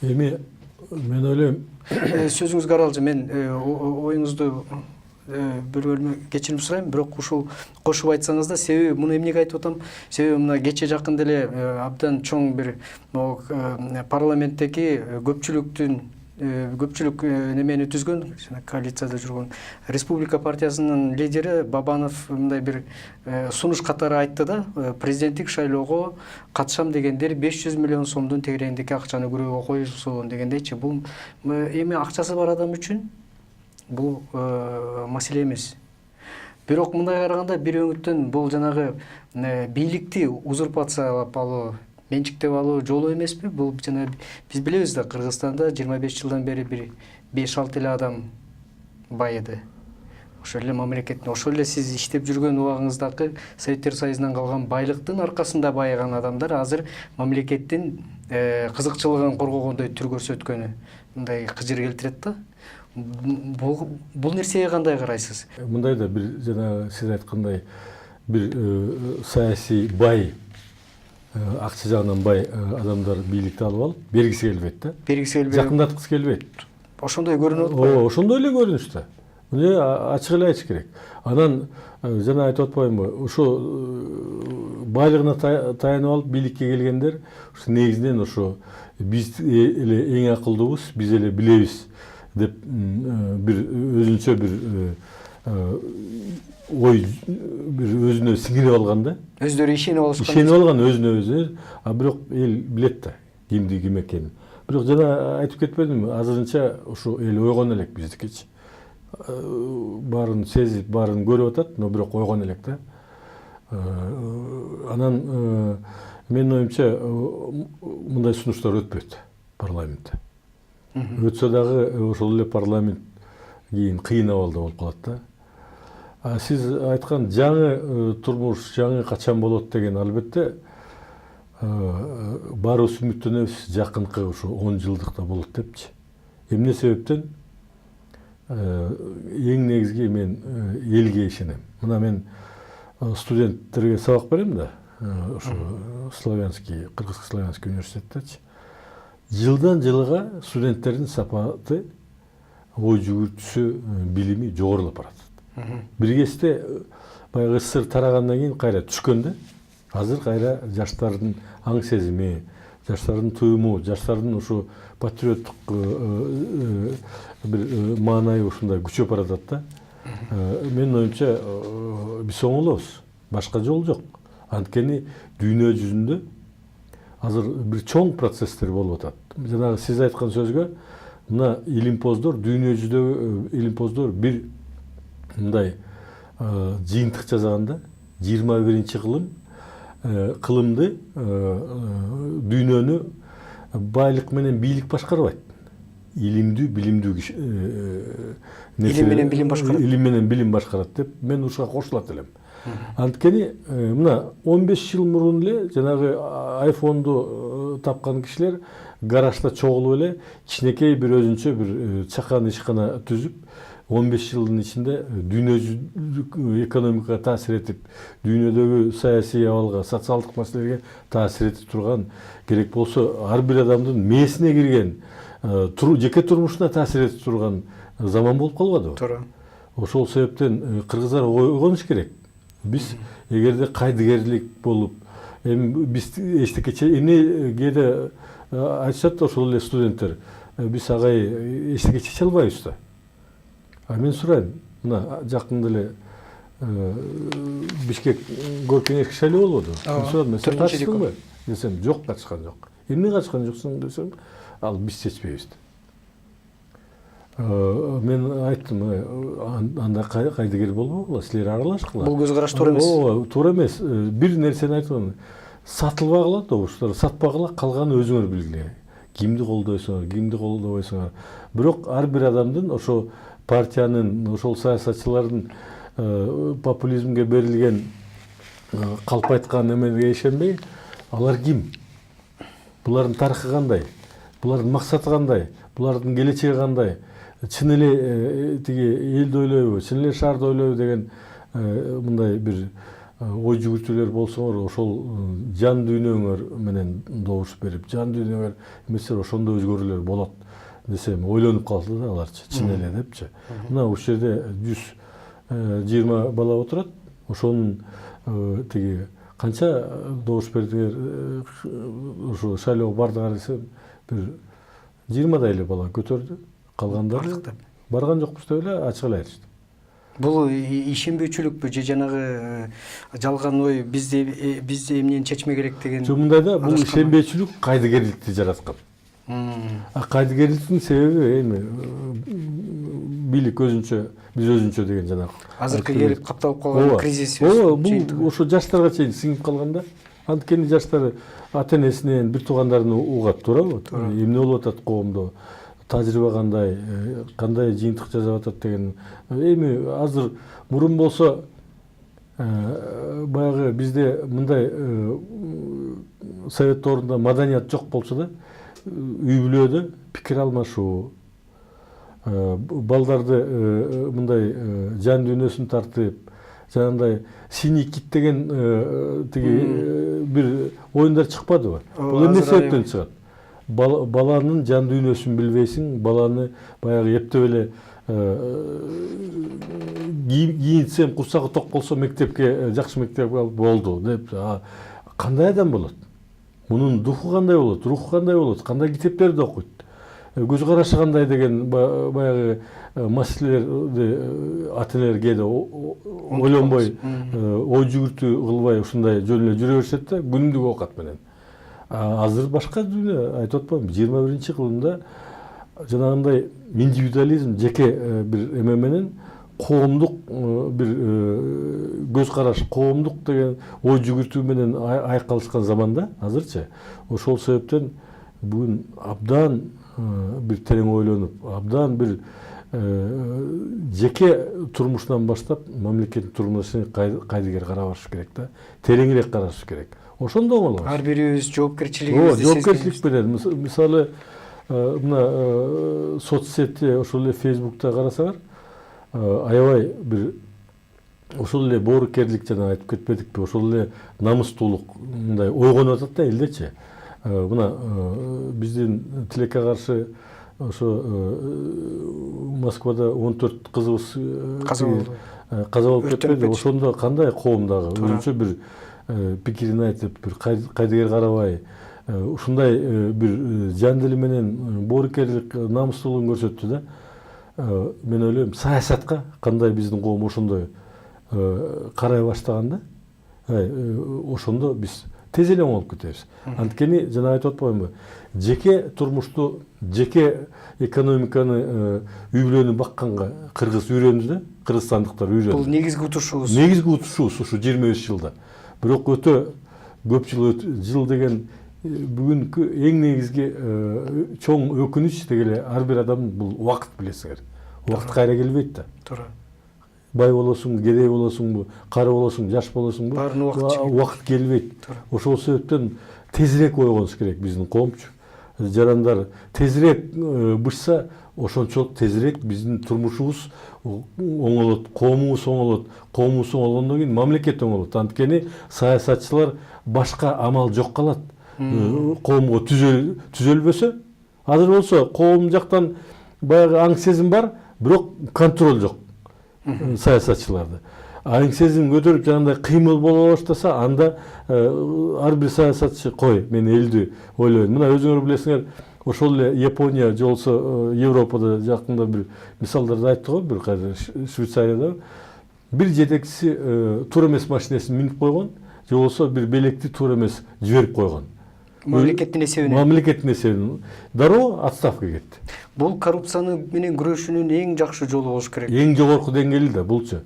Speaker 2: Эми мен ойлойм,
Speaker 1: сөзүңүзгө аралжы, мен оюңузду бөлгөнүмө кечирим сурайм, бирок ушул кошуп айтсаңыз да, себеби муну эмнеге айтып атам? Себеби мына кече жакын деле абдан чоң бир парламенттеги көпчүлүктүн көпчүлүк немени түзгөн, коалицияда жүргөн Республика партиясынын лидери Бабанов мындай бир сунуш катары айтты да, президенттик шайлоого катышам дегендер 500 миллион сомдун тегерегиндеги акчаны күрөөгө коюшсун дегендейчи. Бул эми акчасы бар адам үчүн бул маселе эмес. Бирок мындай караганда бир өңүттөн бул жанагы бийликти узурпациялап алуу, менчиктеп алуу жолу эмеспи? Бул жана биз билебиз да, Кыргызстанда 25 жылдан бери бир 5-6 эле адам байыды. Ошол эле мамлекеттин, ошол эле сиз иштеп жүргөн убагыңыздагы Советтер Союзунан калган байлыктын аркасында байыган адамдар азыр мамлекеттин кызыкчылыгын коргогондой түр көрсөткөнү мындай кыжыр келтирет да. Бул нерсеге кандай карайсыз?
Speaker 2: Мындай да бир жана сиз айткандай бир саясий бай, акча жагынан бай адамдар бийликти алып алып бергиси келбейт да. Бергиси келбейт. Жакындаткысы келбейт. Ошондой көрүнүп атпайбы? Ошондой эле көрүнүштө. Муну ачык эле айтыш керек. Анан жана айтып атпаймынбы, ошо байлыгына таянып алып бийликке келгендер негизинен ошо биз эле эң акылдуубуз, биз эле билебиз деп бир өзүнчө бир ой бир өзүнө сиңирип алган да. Өздөрү ишенип алышкан. Ишенип алган өзүнө өзү, а бирок эл билет да кимди ким экенин. Бирок жана айтып кетпедимби, азырынча ошо эл ойгон элек биздикичи. Баарын сезип, баарын көрүп атат, но бирок ойгон элек да. Анан менин оюмча мындай сунуштар өтпөйт парламентте. Өтсө дагы ошол эле парламент кийин кыйын абалда болуп калат да. Сиз айткан жаңы турмуш, жаңы качан болот деген албетте баарыбыз үмүттөнөбүз, жакынкы ушу 10 жылдыкта болот депчи. Эмне себептен? Эң негизги мен элге ишенем. Мына мен студенттерге сабак берем да, ошо Славянский, Кыргызско-Славянский университеттечи. Жылдан жылга студенттердин сапаты, ой жүгүртүүсү, билими жогорулап барат. Бир кезде баягы СССР тарагандан кийин кайра түшкөн да. Азыр кайра жаштардын аң сезими, жаштардын туюму, жаштардын ушу патриоттук бир маанайы ушундай күчөп баратат да. Менин оюмча биз оңолобуз. Башка жол жок. Анткени дүйнө жүзүндө азыр бир чоң процесстер болуп атат. Жанагы сиз айткан сөзгө мына илимпоздор, дүйнө жүзүндөгү илимпоздор бир мындай жыйынтык жазганда 21-чи кылымды дүйнөнү байлык менен бийлик башкарбайт. Илимдүү, билимдүү илим менен билим башкарат. Илим менен билим башкарат деп мен ушуга кошулат элем. Анткени мына 15 жыл мурун эле жанагы айфонду тапкан кишилер гаражда чогулуп эле кичинекей бир өзүнчө бир чакан ишкана түзүп 15 жылдын ичинде дүйнө экономикага таасир этип, дүйнөдөгү саясий абалга, социалдык маселелерге таасир этип турган, керек болсо ар бир адамдын мээсине кирген, жеке турмушуна таасир этип турган заман болуп калбадыбы? Туура. Ошол себептен кыргыздар ойгонуш керек. Биз эгерде кайдыгерлик болуп, эми биз эчтекече эмне кээде айтышат ошол эле студенттер, биз агай эчтеке чече албайбыз да. А мен сурайм, мына жакында эле Бишкек көркеңешки шайлоо болбоду. Мен сурадым, сен катыштыңбы? Десем, жок, катышкан жок. Эмне катышкан жоксуң десем, ал биз чечпейбиз. Мен айттым, анда кайдыгер болбогула, силер аралашкыла. Бул көз караш туура эмес. Ооба, туура эмес. Бир нерсени айткан, сатылбагыла, добуштар, сатпагыла, калганын өзүңөр билгиле. Кимди колдойсуңар, кимди колдобойсуңар. Бирок ар бир адамдын ошо партиянын, ошол саясатчылардын популизмге берилген калп айткан эмеге ишенбей, алар ким? Булардын тарыхы кандай? Булардын максаты кандай? Булардын келечеги кандай? Чын эле тиги элди ойлойбу, чын эле шаарды ойлойбу деген мындай бир ой жүгүртүүлөр болсоңор, ошол жан дүйнөңөр менен добуш берип, жан дүйнөңөр эместер ошондой өзгөрүүлөр болот десем, ойлонуп калды да аларчы, чын эле депчи. Мына ушул жерде 120 бала отурат, ошонун тиги канча добуш бердиңер, ошо шайлоого бардыңар десем, бир 20 эле бала көтөрдү. Калгандары
Speaker 1: Бардык деп.
Speaker 2: барган жокпуз деп эле ачык эле айтышты.
Speaker 1: Бул ишенбөөчүлүкпү же жанагы жалган ой бизде эмнени чечме керек деген.
Speaker 2: Жок, мындай да, бул
Speaker 1: адашкан.
Speaker 2: ишенбейчүлүк кайдыгерликти жараткан. Кайдыгерликтин себеби эми бийлик өзүнчө, биз өзүнчө деген жанагы.
Speaker 1: Азыркы келип капталып калган кризис.
Speaker 2: Бул ошо жаштарга чейин сиңип калганда, анткени жаштар ата-энесинен, бир туугандарынан угат, туурабы? Эмне болуп атат коомдо, тажрыйба кандай жыйынтык жасап атат деген. Эми азыр мурун болсо баягы бизде мындай совет доорунда маданият жок болсо да, үй бүлөдө пикир алмашуу, балдарды мындай жан дүйнөсүн тартып, жанагындай синий кит деген тиги бир оюндар чыкпадыбы? Бул эмне себептен чыгат? Баланын жан дүйнөсүн билбейсиң, баланы баягы эптеп эле кийинтсем курсагы ток болсо мектепке, жакшы мектепке алып болду деп, кандай адам болот? Мунун духу кандай болот, руху кандай болот, кандай китептерди окуйт, көз карашы кандай деген баягы маселелерди ата-энелер кээде ойлонбой, ой жүгүртүү кылбай ушундай жөн эле жүрө беришет да, күнүмдүк оокат менен. Азыр башка дүйнө, айтып атпаймынбы, 21-кылымда жанагындай индивидуализм, жеке бир эме менен коомдук бир көз караш, коомдук деген ой жүгүртүү менен айкалышкан заманда азырчы. Ошол себептен бүгүн абдан бир терең ойлонуп, абдан бир жеке турмушунан баштап мамлекеттин турмушуна кайдыгер карабаш керек да, тереңирээк караш керек. Ошондо оңолот.
Speaker 1: Ар бирибиз жоопкерчилигибизди
Speaker 2: жоопкерчилик менен, мисалы мына соцсетте, ошол эле Фейсбукта карасаңар, аябай бир ошол эле боорукерлик жана айтып кетпедикпи, ошол эле намыстуулук мындай ойгонуп атат да элдечи. Мына биздин тилекке каршы ошо Москвада 14 кызыбыз каза болуп кетпеди. Ошондо кандай коомдагы өзүнчө бир пикирин айтып, бир кайдыгер карабай, ушундай бир жан дили менен боорукерлик, намыстуулугун көрсөттү да. Мен ойлойм, саясатка кандай биздин коом ошондой карай баштаганда, ошондо биз тез эле оңолуп кетебиз. Анткени жана айтып атпаймынбы, жеке турмушту, жеке экономиканы, үй бүлөнү бакканга кыргыз үйрөндү да, кыргызстандыктар үйрөндү.
Speaker 1: Бул негизги утушубуз.
Speaker 2: Негизги утушубуз ушу 23 жылда. Бирок өтө көп жыл деген бүгүнкү эң негизги чоң өкүнүч дегеле ар бир адам бул убакыт, билесиңер. Убакыт кайра келбейт да.
Speaker 1: Туура.
Speaker 2: Бай болосуңбу, кедей болосуңбу, кары болосуңбу, жаш болосуңбу, убакыт келбейт. Ошол себептен тезирээк ойгонуш керек биздин коомчу. Жарандар тезирээк бышса, ошончолук тезирээк биздин турмушубуз оңолот, коомубуз оңолот. Коомубуз оңолгондон кийин мамлекет оңолот. Анткени саясатчылар башка амал жок калат. Коомго түзөлбөсө, азыр болсо коом жактан баягы аң сезим бар, бирок контроль жок саясатчыларда. Аң сезим көтөрүп жанагындай кыймыл боло баштаса, анда ар бир саясатчы кой, мен элди ойлойм. Мына өзүңөр билесиңер, ошол эле Япония же болсо Европада жакында бир мисалдарды айтты го, бир кайда Швейцарияда бир жетекчиси туура эмес машинесин минип койгон, же болсо бир белекти туура эмес жиберип койгон.
Speaker 1: Мамлекеттин эсебинен.
Speaker 2: Мамлекеттин эсебинен. Дароо отставкага кетти.
Speaker 1: Бул коррупцияны менен күрөшүүнүн эң жакшы жолу болуш керек.
Speaker 2: Эң жогорку деңгээли да булчу.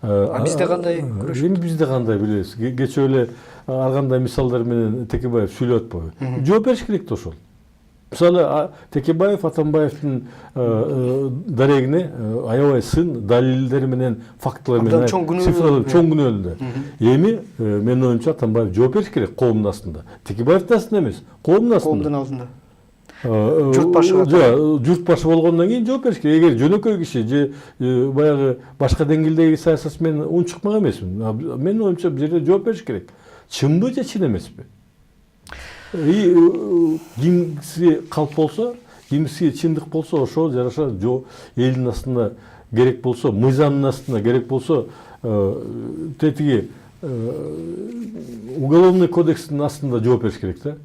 Speaker 1: Бизде кандай күрөшөт?
Speaker 2: Эми бизде кандай билебиз. Кечээ эле ар кандай мисалдар менен Текебаев сүйлөп атпайбы? Жооп бериш керек да ошол. Мисалы Текебаев Атамбаевдин дарегине аябай сын далилдер менен, фактылар менен цифралар чоң күнөөлүү да. Эми менин оюмча Атамбаев жооп бериш керек коомдун астында. Текебаевдин астында эмес, коомдун астында.
Speaker 1: Коомдун алдында. Журт башы.
Speaker 2: Журт башы болгондон кийин жооп бериш керек. Эгер жөнөкөй киши же баягы башка деңгээлдеги саясатчы мен унчукмак эмесмин. Менин оюмча бул жерде жооп бериш керек. Чынбы же чын эмеспи? Кимси калп болсо, кимси чындык болсо, ошол жараша элдин астында керек болсо, мыйзамдын астында керек болсо, тетиги уголовный кодекстин астында жооп бериш керек да.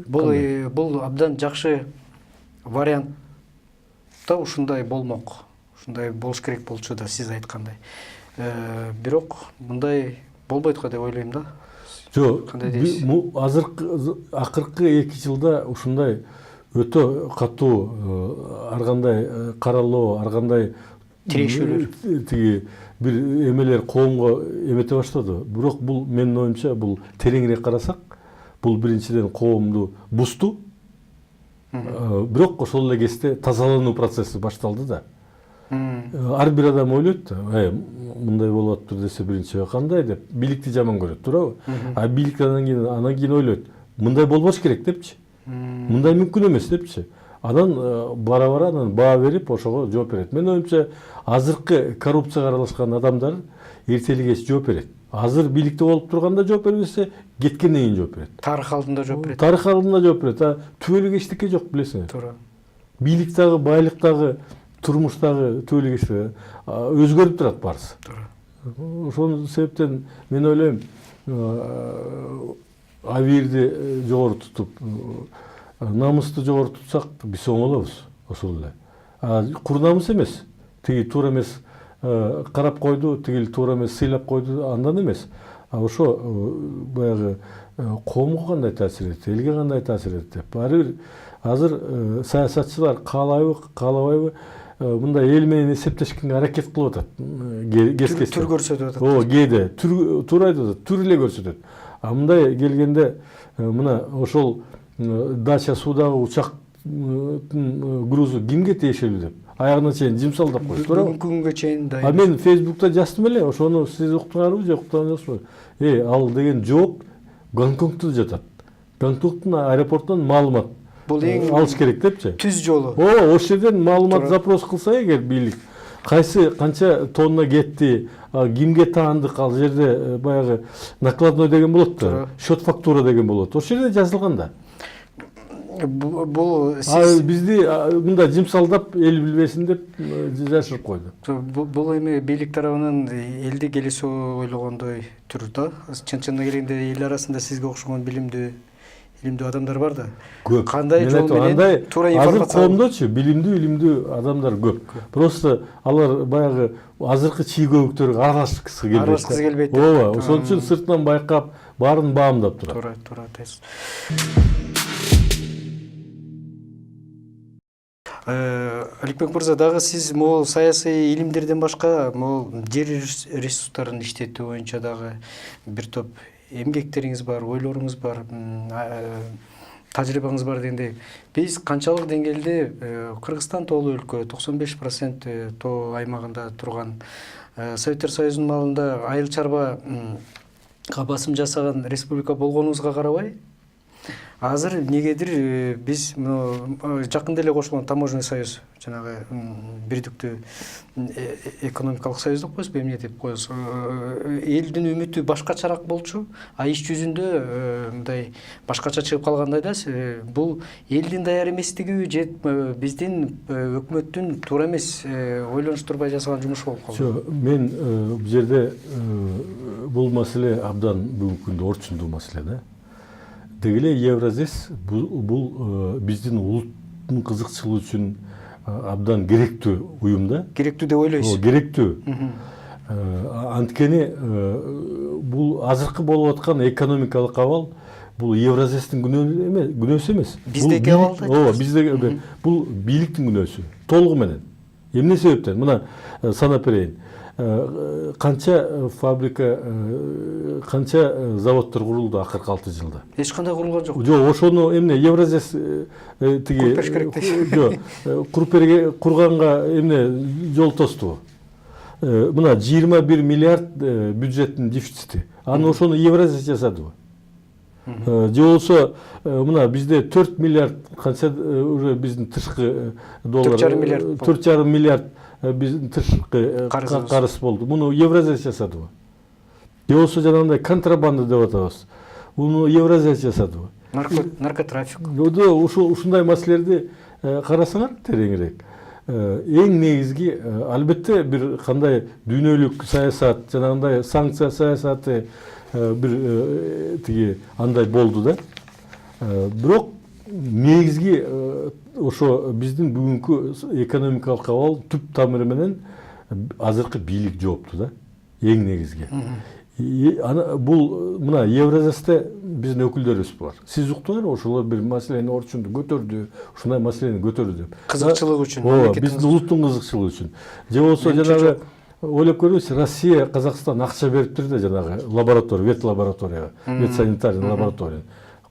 Speaker 1: Бул абдан жакшы вариант да, ушундай болмок. Ушундай болуш керек болчу да, сиз айткандай. Бирок мындай болбойт го деп ойлойм да.
Speaker 2: Жок,
Speaker 1: Кандай дейсиз?
Speaker 2: акыркы 2 жылда ушундай өтө катуу ар кандай каралоо, ар кандай
Speaker 1: Тирешүүлөр.
Speaker 2: тиги бир эмелер коомго эмете баштады. Бирок бул менин оюмча бул тереңирээк карасак, бул биринчиден коомду бузду. Бирок ошол эле кезде тазалануу процесси башталды да. Ар бир адам ойлойт, мындай болуп атыптыр десе биринчи кандай деп бийликти жаман көрөт, туурабы? А бийлик анан кийин ойлойт, мындай болбош керек депчи. Мындай мүмкүн эмес депчи. Анан бара анан баа берип ошого жооп берет. Менин оюмча азыркы коррупцияга аралашкан адамдар эртели кеч жооп берет. Азыр бийликте болуп турганда жооп бербесе, кеткенден кийин жооп берет.
Speaker 1: Тарых алдында жооп берет.
Speaker 2: Тарых алдында жооп берет. Түбөлүк эчтеке жок, билесиңер.
Speaker 1: Туура.
Speaker 2: Бийликтагы, байлыктагы, турмуштагы түбөлүк эчтеке өзгөрүп турат баарысы.
Speaker 1: Туура.
Speaker 2: Ошол себептен мен ойлойм, абийирди жогору тутуп, намысту жогору тутсак биз оңолобуз ошол эле. Кур намыс эмес. Тиги туура эмес карап койду, тигил туура эмес сыйлап койду, андан эмес. Ошо баягы коомго кандай таасир этти, элге кандай таасир этти деп. Ар бир азыр саясатчылар каалабайбы мындай эл менен эсептешкенге аракет кылып атат.
Speaker 1: Түр көрсөтүп атат.
Speaker 2: Кээде туура айтып атат, түр эле көрсөтөт. Мындай келгенде мына ошол дача суудагы учактын грузу кимге тиешелүү деп аягына чейин жымсалдап коет, туурабы?
Speaker 1: Бүгүнкү күнгө чейин дайын.
Speaker 2: Мен Фейсбукта жаздым эле, ошону сиз уктуңарбы же уктуган жоксузбу? Ал деген жооп Гонконгдо жатат. Гонконгдун аэропортунан маалымат
Speaker 1: Бул эң
Speaker 2: алыш керек депчи.
Speaker 1: түз жолу.
Speaker 2: Ошол жерден маалымат запрос кылса эгер бийлик, кайсы канча тонна кетти, кимге таандык, ал жерде баягы накладной деген болот да, счет фактура деген болот. Ошол жерде жазылган да.
Speaker 1: Бул сиз
Speaker 2: бизди мында жымсалдап эл билбесин деп жашырып койду.
Speaker 1: Бул эми бийлик тарабынан элди келесөө ойлогондой түр да. Чын-чынына келгенде эл арасында сизге окшогон билимдүү адамдар бар да.
Speaker 2: Көп.
Speaker 1: Кандай жол менен туура информация.
Speaker 2: Азыр коомдочу билимдүү адамдар көп. Просто алар баягы азыркы чийгөбүктөргө аралашкысы келбейт. Ооба, ошон үчүн сыртынан байкап, баарын баамдап турат.
Speaker 1: Туура айтасыз. Аликбек мырза, дагы сиз могул саясий илимдерден башка могул жер ресурстарын иштетүү боюнча дагы бир топ эмгектериңиз бар, ойлоруңуз бар, тажрыйбаңыз бар дегенде, биз канчалык деңгээлде Кыргызстан тоолуу өлкө, 95% тоо аймагында турган, Советтер Союзунун маалында айыл чарбага басым жасаган республика болгонубузга карабай, азыр негедир биз жакында эле кошулган таможенный союз, жанагы бирдиктүү экономикалык союз деп коебузбу, эмне деп коебуз, элдин үмүтү башкачараак болчу, а иш жүзүндө мындай башкача чыгып калгандай да. Бул элдин даяр эместиги же биздин өкмөттүн туура эмес ойлонуштурбай жасаган жумушу болуп калды?
Speaker 2: Мен бул жерде бул маселе абдан бүгүнкү күндө орчундуу маселе да. Деги эле Евразес бул биздин улуттун кызыкчылыгы үчүн абдан керектүү уюм да. Керектүү деп ойлойсуз? Керектүү. Анткени бул азыркы болуп аткан экономикалык абал бул Евразестин күнөөсү эмес.
Speaker 1: Биздеки абал да.
Speaker 2: Ооба, биздеки бул бийликтин күнөөсү толугу менен. Эмне себептен? Мына санап берейин. Канча фабрика, канча заводдор курулду акыркы 6 жылда? Эч кандай курулган жок. Жок, ошону эмне Евразес тиги Курперге курганга эмне жол тосту. Мына 21 миллиард бюджеттин дефицити. Аны ошону Евразес жасадыбы? Же болсо мына бизде 4 миллиард канча уже биздин тышкы доллар 4,5 миллиард биздин тышкы карыз болду. Муну Евразес жасадыбы? Же болсо жанагындай контрабанда деп атабыз. Муну Евразес жасадыбы? Наркотрафик. Ушундай маселелерди карасаңар тереңирээк. эң негизги албетте бир кандай дүйнөлүк саясат жанагындай санкция саясаты бир тиги андай болду да. Бирок негизги ошо биздин бүгүнкү экономикалык абал түп тамыры менен азыркы бийлик жоопту да, эң негизги. Бул мына Евразиясте биздин өкүлдөрүбүз бар. Сиз уктуңар, ошолор бир маселени орчунду көтөрдү, ушундай маселени көтөрдү деп.
Speaker 1: Кызыкчылык үчүн.
Speaker 2: Ооба, биздин улуттун кызыкчылыгы үчүн. Же болсо жанагы ойлоп көрүңүз, Россия, Казакстан акча бериптир да жанагы лаборатория, вет лабораторияга, вет санитарный лаборатория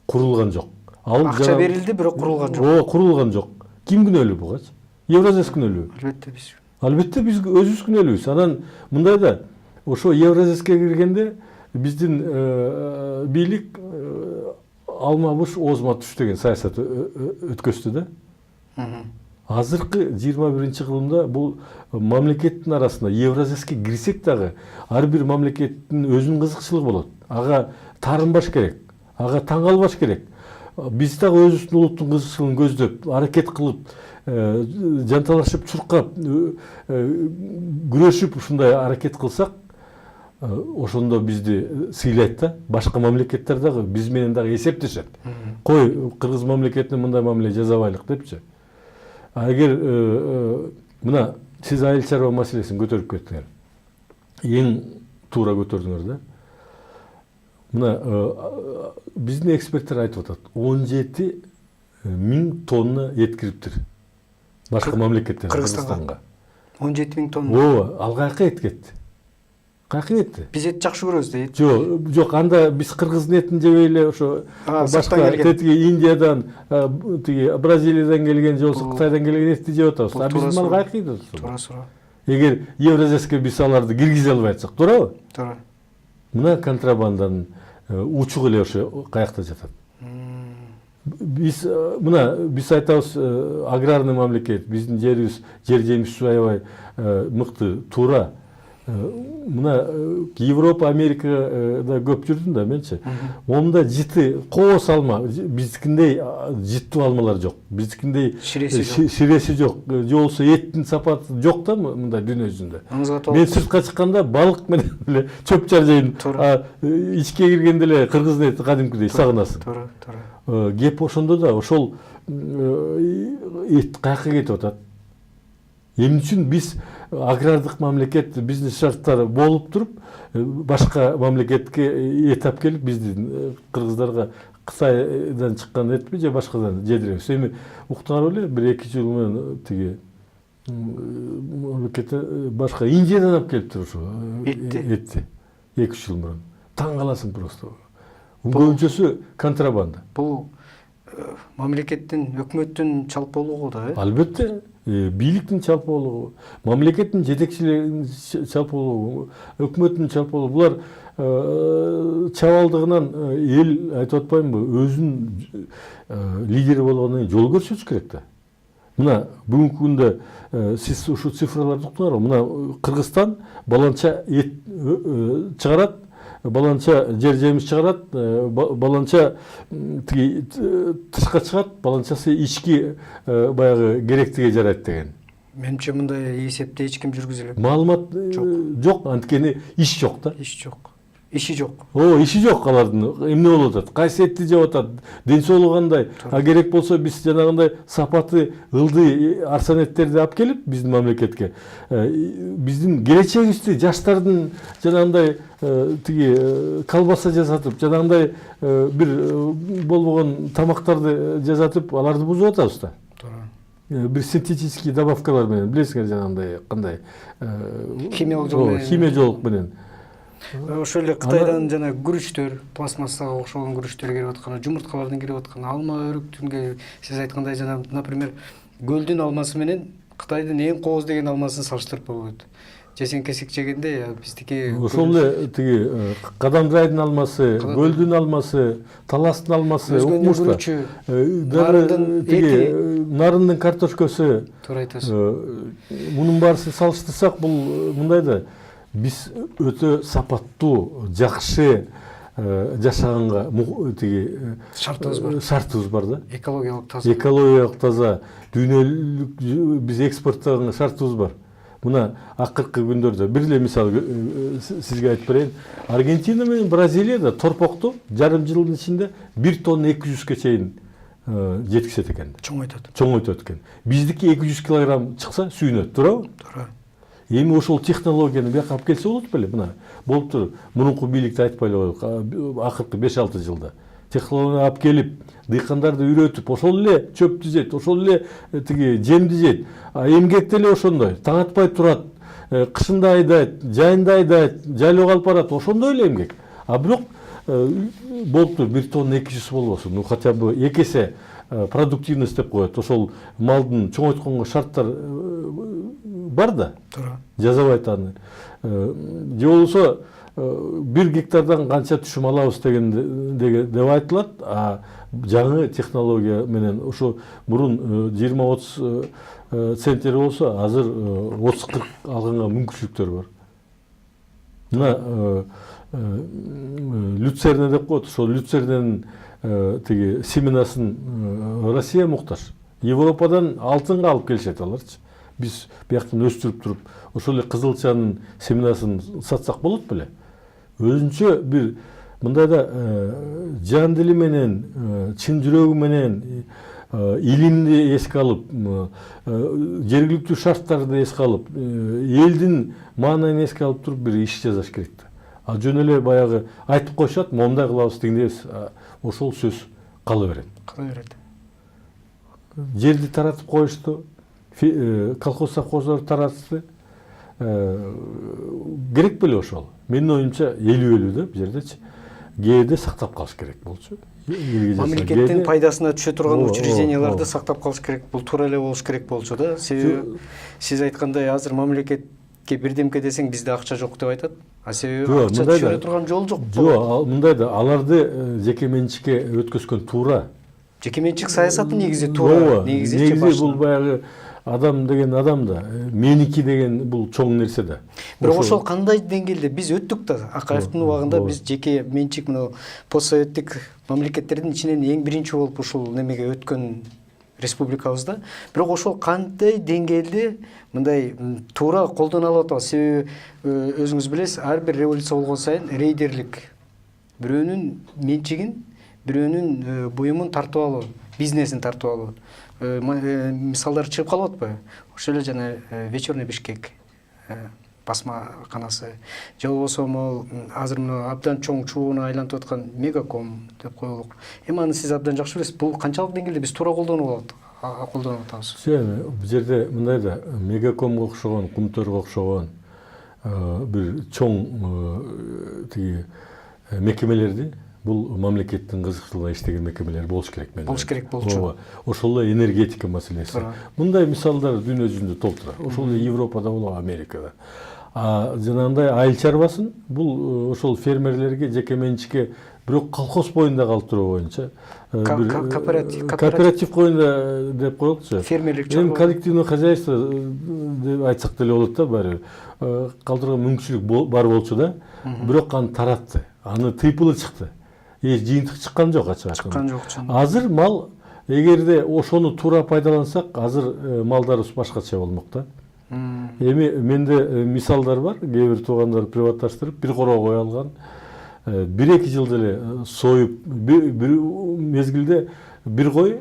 Speaker 2: курулган жок.
Speaker 1: Акча берилди, бирок курулган жок.
Speaker 2: Ооба, курулган жок. Ким күнөөлүү бугачы? Евразия күнөөлүү.
Speaker 1: Албетте биз.
Speaker 2: Албетте биз өзүбүз күнөөлүүбүз. Анан мындай да, ошо Евразияга киргенде биздин бийлик алма буш оозума түш деген саясат өткөздү да. Азыркы 21-кылымда бул мамлекеттин арасында Евразияга кирсек дагы ар бир мамлекеттин өзүнүн кызыкчылыгы болот. Ага таарынбаш керек, ага таң калбаш керек. Биз дагы өзүбүздүн улуттун кызыкчылыгын көздөп, аракет кылып, жанталашып, чуркап, күрөшүп ушундай аракет кылсак, ошондо бизди сыйлайт да. Башка мамлекеттер дагы биз менен дагы эсептешет. Кой, кыргыз мамлекетине мындай мамиле жасабайлык депчи. А эгер мына сиз айыл чарба маселесин көтөрүп кеттиңер. Эң туура көтөрдүңөр да. Мына биздин эксперттер айтып атат, 17 000 тонна эт кириптир. Башка мамлекеттер Кыргызстанга.
Speaker 1: 17 000 тонна.
Speaker 2: Ооба, ал кайка эт кетти. Кайка этти?
Speaker 1: Биз эт жакшы көрөбүз да, эт.
Speaker 2: Жок, анда биз кыргыздын этин жебей ошо башка тетиги Индиядан, тиги Бразилиядан келген же болсо Кытайдан келген этти жеп атабыз. А биздин мал кайка ийди?
Speaker 1: Туура.
Speaker 2: Эгер Евразияга биз аларды киргизе албайсак, туурабы?
Speaker 1: Туура.
Speaker 2: Мына контрабанданын учугу эле ошо каякта жатат. Биз мына биз айтабыз аграрный мамлекет, биздин жерибиз, жер жемишибиз аябай мыкты, туура. Мына Европа, Америкада көп жүрдүм да менчи. Монда жыты, кооз алма, биздикиндей жыттуу алмалар жок. Биздикиндей ширеси жок. Же болсо эттин сапаты жок да мындай дүйнө жүзүндө. Мен сыртка чыкканда балык менен эле чөп чаржайын. Ичке киргенде эле кыргыздын эти кадимкидей сагынасың.
Speaker 1: Туура.
Speaker 2: Кеп ошондо да ошол эт каяка кетип атат. Эмне үчүн биз агрардык мамлекет, бизнес шарттары болуп туруп, башка мамлекетке эт алып келип биздин кыргыздарга Кытайдан чыккан этпи же башкадан жедиребиз. Эми уктуңар беле, 1-2 жыл менен тиги мамлекетте башка Индиядан алып келиптир ошо этти. 2 жыл мурун. Таң каласың просто. Көбүнчөсү контрабанда.
Speaker 1: Бул мамлекеттин, өкмөттүн чалпоолугу да,
Speaker 2: Албетте. Бийликтин чалпоолугу, мамлекеттин жетекчилеринин чалпоолугу, өкмөттүн чалпоолугу. Булар чабалдыгынан эл айтып атпаймынбы, өзүнүн лидери болгондон кийин жол көрсөтүш керек да. Мына бүгүнкү күндө сиз ушу цифраларды уктуңарбы? Мына Кыргызстан баланча эт чыгарат, баланча жер жемиш чыгарат, баланча тышка чыгат, баланчасы ички баягы керектиге жарайт деген.
Speaker 1: Менимче мындай эсепти эч ким жүргүзө элек.
Speaker 2: Маалымат жок, анткени иш жок да.
Speaker 1: Иши жок.
Speaker 2: Иши жок алардын. Эмне болуп атат? Кайсы этти жеп атат? Ден соолугу кандай? А керек болсо биз жанагындай сапаты ылдый арзан эттерди алып келип биздин мамлекетке биздин келечегибизди, жаштардын жанагындай тиги колбаса жасатып, жанагындай бир болбогон тамактарды жасатып, аларды бузуп атабыз да. Бир синтетический добавкалар менен, билесиңер жанагындай кандай химия жолук менен.
Speaker 1: Ошол эле Кытайдан жана күрүчтөр, пластмассага окшогон күрүчтөр келип аткан, жумурткалардын келип аткан, алма өрүктүн, сиз айткандай жана, например, көлдүн алмасы менен Кытайдын эң кооз деген алмасын салыштырып болбойт. Жесең кесик жегенде биздики
Speaker 2: ошол эле тиги Кадамжайдын алмасы, көлдүн алмасы, таластын алмасы, укмуштар. Нарындын картошкасы.
Speaker 1: Туура айтасыз.
Speaker 2: Мунун баарысын салыштырсак, бул мындай да, биз өтө сапаттуу, жакшы жашаганга тиги шартыбыз бар да.
Speaker 1: Экологиялык таза.
Speaker 2: Экологиялык таза, дүйнөлүк биз экспорттогон шартыбыз бар. Мына акыркы күндөрдө бир эле мисал сизге айтып берейин. Аргентина менен Бразилияда торпокту жарым жылдын ичинде 1 тонна 200ге чейин жеткизет экен. Чоңойтот экен. Биздики 200 килограмм чыкса сүйүнөт, туурабы?
Speaker 1: Туура.
Speaker 2: Эми ошол технологияны бияка алып келсе болот беле? Мына болуп тур. Мурунку бийликти айтпай эле коелук. Акыркы 5-6 жылда технологияны алып келип, дыйкандарды үйрөтүп, ошол эле чөптү жейт, ошол эле тиги жемди жейт. Эмгекте эле ошондой. Таң атпай турат, кышында айдайт, жайында айдайт, жайлоого алып барат, ошондой эле эмгек. А бирок болуп тур 1 тонна 200 болбосун. Ну хотя бы 2 эсе продуктивность деп коет. Ошол малдын чоңойтконго шарттар бар да.
Speaker 1: Туура.
Speaker 2: Жазабайт аны. Же болбосо 1 гектардан канча түшүм алабыз деп айтылат, а жаңы технология менен ошо мурун 20-30 центнер болсо, азыр 30-40 алганга мүмкүнчүлүктөр бар. Мына люцерна деп коет, ошол люцернанын тиги семенасын Россия муктаж. Европадан алтынга алып келишет аларчы. Биз бияктан өстүрүп туруп, ошол эле кызылчанын семенасын сатсак болот беле? Өзүнчө бир мындайда жан дили менен, чын жүрөгү менен, илимди эске алып, жергиликтүү шарттарды эске алып, элдин маанайын эске алып туруп бир иш жасаш керек да. А жөн эле баягы айтып коюшат, мондай кылабыз дегендебиз, ошол сөз кала берет. Жерди таратып коюшту, колхоз совхоздорду таратты. Керек беле ошол? Менин оюмча 50-50 да бул жердечи. Кээде сактап калыш керек болчу.
Speaker 1: Мамлекеттин пайдасына түшө турган учрежденияларды сактап калыш керек. Бул туура эле болуш керек болчу да. Себеби сиз айткандай азыр мамлекетке бирдемке десең бизде акча жок деп айтат. А себеби акча түшүрө турган жол жок.
Speaker 2: Жок, мындай да аларды жеке менчикке өткөзгөн туура.
Speaker 1: Жеке менчик саясаты негизи туура.
Speaker 2: Негизи бул баягы адам деген адам да, меники деген бул чоң нерсе да.
Speaker 1: Бирок ошол кандай деңгээлде биз өттүк да. Акаевдин убагында биз жеке менчик мына постсоветтик мамлекеттердин ичинен эң биринчи болуп ушул немеге өткөн республикабызда. Бирок ошол кандай деңгээлде мындай туура колдоно алып атабыз? Себеби өзүңүз билесиз, ар бир революция болгон сайын рейдерлик бирөөнүн менчигин, бирөөнүн буюмун тартып алуу, бизнесин тартып алуу мисалдар чыгып калып атпайбы? Ошол эле жана Вечерный Бишкек басмаканасы, же болбосо могу азыр мына абдан чоң чугууна айланып аткан Мегаком деп коелук. Эми аны сиз абдан жакшы билесиз. Бул канчалык деңгээлде биз туура колдонуп атабыз?
Speaker 2: Бул жерде мындай да Мегакомго окшогон, Кумтөргө окшогон бир чоң тиги мекемелерди бул мамлекеттин кызыкчылыгына иштеген мекемелер болуш керек менен.
Speaker 1: Болуш керек болчу.
Speaker 2: Ошол эле энергетика маселеси. Мындай мисалдар дүйнө жүзүндө толтура. Ошол эле Европада болобу, Америкада. Жанагындай айыл чарбасын бул ошол фермерлерге жеке менчикке бирок колхоз боюнда калтыруу боюнча кооператив боюнда деп коелукчу.
Speaker 1: Фермерлик
Speaker 2: чарба. Коллективное хозяйство деп айтсак деле болот да, баары. Калтырган мүмкүнчүлүк бар болчу да. Бирок аны таратты. Аны тыйпылы чыкты. Жыйынтык чыккан жок ачык айтканда.
Speaker 1: Чыккан жок.
Speaker 2: Азыр мал эгерде ошону туура пайдалансак, азыр малдарыбыз башкача болмок да. Эми менде мисалдар бар. Кээ бир туугандар приватташтырып, бир короо кое алган. 1-2 жылда эле союп, бир мезгилде бир кой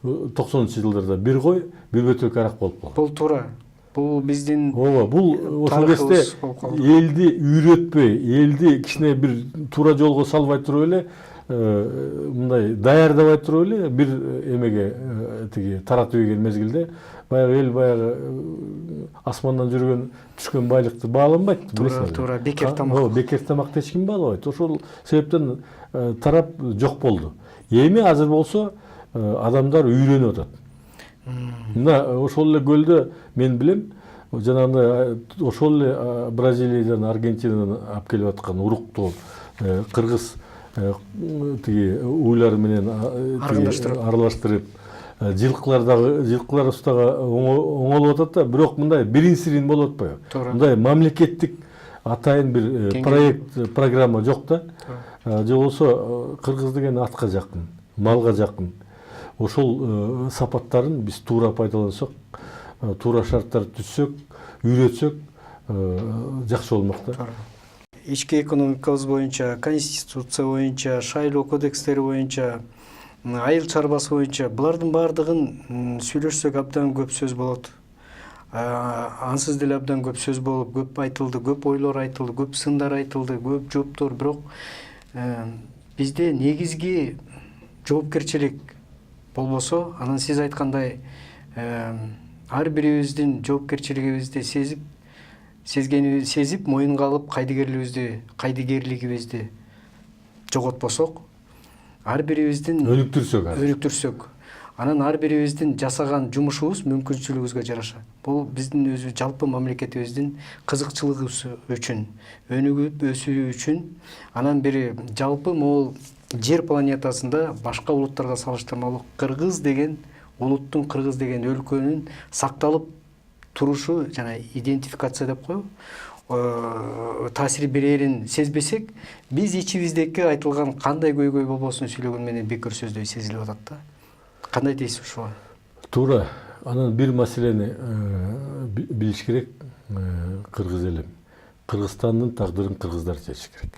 Speaker 2: 90-жылдарда бир кой бир бөтөлкө арак болуп калган.
Speaker 1: Бул туура. Бул биздин
Speaker 2: бул ошол кезде элди үйрөтпөй, элди кичине бир туура жолго салбай туруп эле, мындай даярдабай туруп эле бир эмеге тиги таратып ийген мезгилде баягы эл баягы асмандан жүргөн түшкөн байлыкты бааланбайт.
Speaker 1: Туура, бекер тамак.
Speaker 2: Бекер тамакты эч ким баалабайт. Ошол себептен тарап жок болду. Эми азыр болсо адамдар үйрөнүп атат. Мына ошол эле көлдө мен билем, жанагындай ошол эле Бразилиядан, Аргентинадан алып келип аткан урукту кыргыз тиги уйлар менен аралаштырып жылкылар устага оңолуп атат да, бирок мындай бирин-сирин болуп атпайбы? Мындай мамлекеттик атайын бир проект, программа жок да. же болбосо кыргыз деген атка жакын, малга жакын. Ошол сапаттарын биз туура пайдалансак, туура шарттарды түзсөк, үйрөтсөк жакшы болмок да.
Speaker 1: Ички экономикабыз боюнча, конституция боюнча, шайлоо кодекстери боюнча, айыл чарбасы боюнча булардын баардыгын сүйлөшсөк абдан көп сөз болот. Ансыз деле абдан көп сөз болуп, көп айтылды, көп ойлор айтылды, көп сындар айтылды, көп жооптор, бирок бизде негизги жоопкерчилик болбосо, анан сиз айткандай ар бирибиздин жоопкерчилигибизди сезип, моюнга алып, кайдыгерлигибизди жоготпосок, ар бирибиздин өнүктүрсөк, анан ар бирибиздин жасаган жумушубуз мүмкүнчүлүгүбүзгө жараша. Бул биздин өзү жалпы мамлекетибиздин кызыкчылыгыбыз үчүн, өнүгүп өсүү үчүн, анан бери жалпы могул жер планетасында башка улуттарга салыштырмалуу кыргыз деген улуттун, кыргыз деген өлкөнүн сакталып турушу жана идентификация деп коебу, таасир берерин сезбесек, биз ичибиздеки айтылган кандай көйгөй болбосун сүйлөгөн менен бекер сөздөй сезилип атат да. Кандай дейсиз ушуга?
Speaker 2: Туура. Анан бир маселени билиш керек, кыргыз элим. Кыргызстандын тагдырын кыргыздар чечиш керек.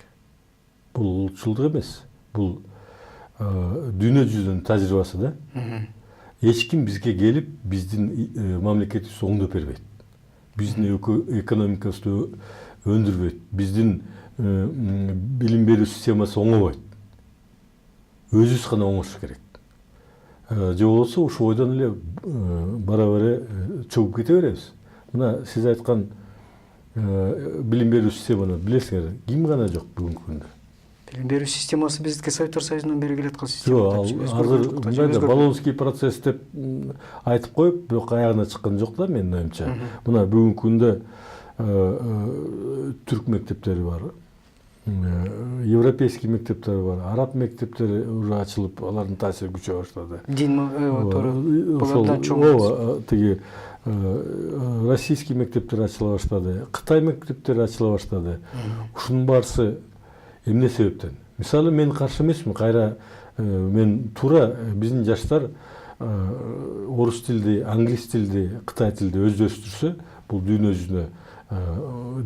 Speaker 2: Бул улутчулдук эмес. Бул дүйнө жүзүнүн тажрыйбасы да. Эч ким бизге келип, биздин мамлекетибизди оңдоп бербейт. Биздин экономикабызды өндүрбөйт. Биздин билим берүү системасы оңобойт. Өзүбүз гана оңош керек. Же болбосо ушул ойдон эле бара-бара чөгүп кете беребиз. Мына сиз айткан билим берүү системаны билесиңер, ким гана жок бүгүнкү күндө. Билим
Speaker 1: берүү системасы биздики Советтер Союзунан бери келаткан система.
Speaker 2: Жок, азыр мындайда Болонский процесс деп айтып коюп, бирок аягына чыккан жок да, менин оюмча. Мына бүгүнкү күндө түрк мектептери бар, европейский мектептер бар, араб мектептери уже ачылып, алардын таасири күчөй баштады.
Speaker 1: Дин булардан чоң.
Speaker 2: Тиги российский мектептер ачыла баштады, Кытай мектептери ачыла баштады. Ушунун баарысы эмне себептен? Мисалы, мен каршы эмесмин, кайра мен туура биздин жаштар орус тилди, англис тилди, кытай тилди өздөштүрсө, бул дүйнө жүзүнө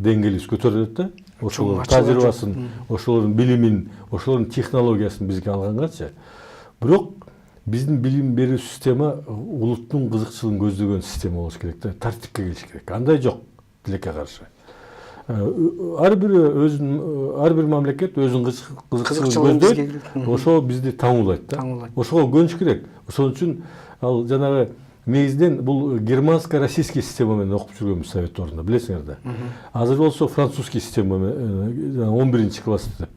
Speaker 2: деңгээлибиз көтөрүлөт да. Ошолордун тажрыйбасын, ошолордун билимин, ошолордун технологиясын бизге алгангачы. Бирок биздин билим берүү система улуттун кызыкчылыгын көздөгөн система болуш керек да, тартипке келиш керек. Андай жок тилекке каршы. Ар бир мамлекет өзүнүн кызыкчылыгын көздөйт, ошо бизди таңуулайт да. Ошого көнүш керек. Ошон үчүн ал жанагы негизден бул германско-российский система менен окуп жүргөнбүз совет ордунда, билесиңер да. Азыр болсо французский система менен 11-класста.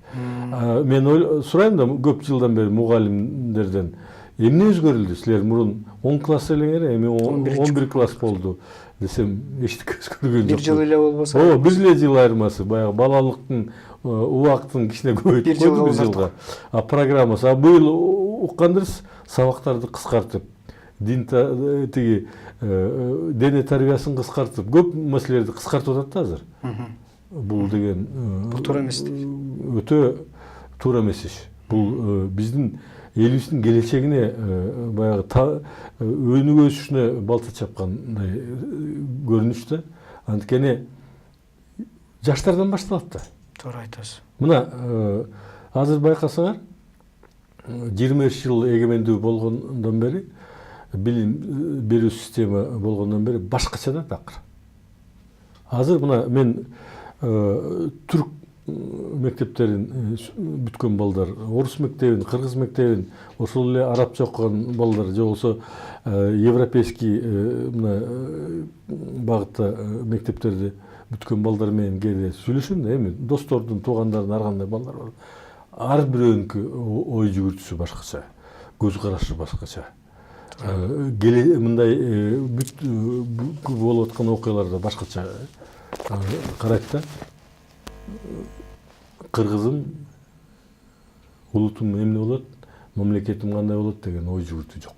Speaker 2: Мен сурайм да көп жылдан бери мугалимдерден, эмне өзгөрүлдү? Силер мурун 10 класс элеңер, эми 11 класс болду десем, эчтеке өзгөргөн жок.
Speaker 1: Бир жыл эле болбосо.
Speaker 2: Бир эле жыл айырмасы, баягы балалыктын, убактын кичине көбөйтүп койду бир жылга. Программасы. Быйыл уккандырсыз, сабактарды кыскартып, дене тарбиясын кыскартып, көп маселелерди кыскартып атат да азыр. Бул деген
Speaker 1: туура эмес.
Speaker 2: Өтө туура эмес иш. Бул биздин элибиздин келечегине, баягы өнүгүп өсүшүнө балта чапкандай көрүнүш да. Анткени жаштардан башталат да.
Speaker 1: Туура айтасыз.
Speaker 2: Мына азыр байкасаңар, 20 жыл эгемендүү болгондон бери, билим берүү система болгондон бери башкача да такыр. Азыр мына мен түрк мектептерин бүткөн балдар, орус мектебин, кыргыз мектебин, ошол эле арабча окуган балдар, же болбосо европейский мына багытта мектептерди бүткөн балдар менен кээде сүйлөшөм да, эми достордун, туугандардын ар кандай балдар бар. Ар бирөөнүкү ой жүгүртүүсү башкача, көз карашы башкача. Мындай болуп аткан окуяларда башкача карайт да. Кыргызым, улутум эмне болот, мамлекетим кандай болот деген ой жүгүртүү жок.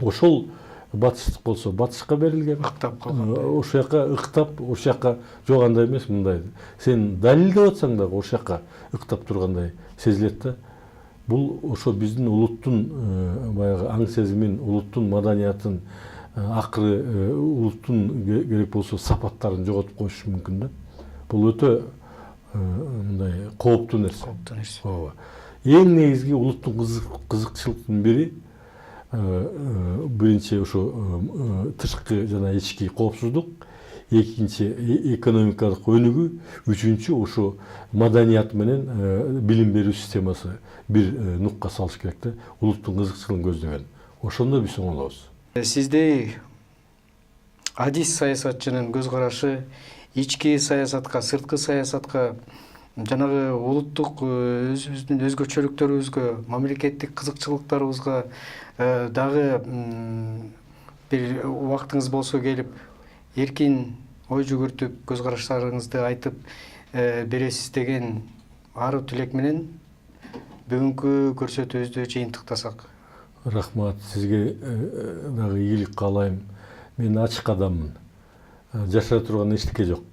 Speaker 2: Ошол батыштык болсо батышка берилген,
Speaker 1: ыктап калган.
Speaker 2: ошол жака ыктап, ошол жака жок андай эмес мындай. Сен далилдеп атсаң дагы ошол жака ыктап тургандай сезилет да. Бул ошо биздин улуттун баягы аң сезимин, улуттун маданиятын, акыры улуттун керек болсо сапаттарын жоготуп коюшу мүмкүн да. Бул өтө мындай кооптуу нерсе.
Speaker 1: Кооптуу нерсе.
Speaker 2: Ооба. Эң негизги улуттун кызыкчылыктын бири биринчи ошо тышкы жана ички коопсуздук, экинчи экономикалык өнүгүү, үчүнчү ошо маданият менен билим берүү системасы бир нукка салыш керек да, улуттун кызыкчылыгын көздөбөн. Ошондо биз оңолобуз.
Speaker 1: Сиздей адис саясатчынын көз карашы ички саясатка, сырткы саясатка, жанагы улуттук өзүбүздүн өзгөчөлүктөрүбүзгө, мамлекеттик кызыкчылыктарыбызга дагы бир убактыңыз болсо келип эркин ой жүгүртүп, көз караштарыңызды айтып бересиз деген ару тилек менен бүгүнкү көрсөтүүбүздү жыйынтыктасак.
Speaker 2: Рахмат, сизге дагы ийгилик каалайм. Мен ачык адаммын. Жашай турган эчтеке жок.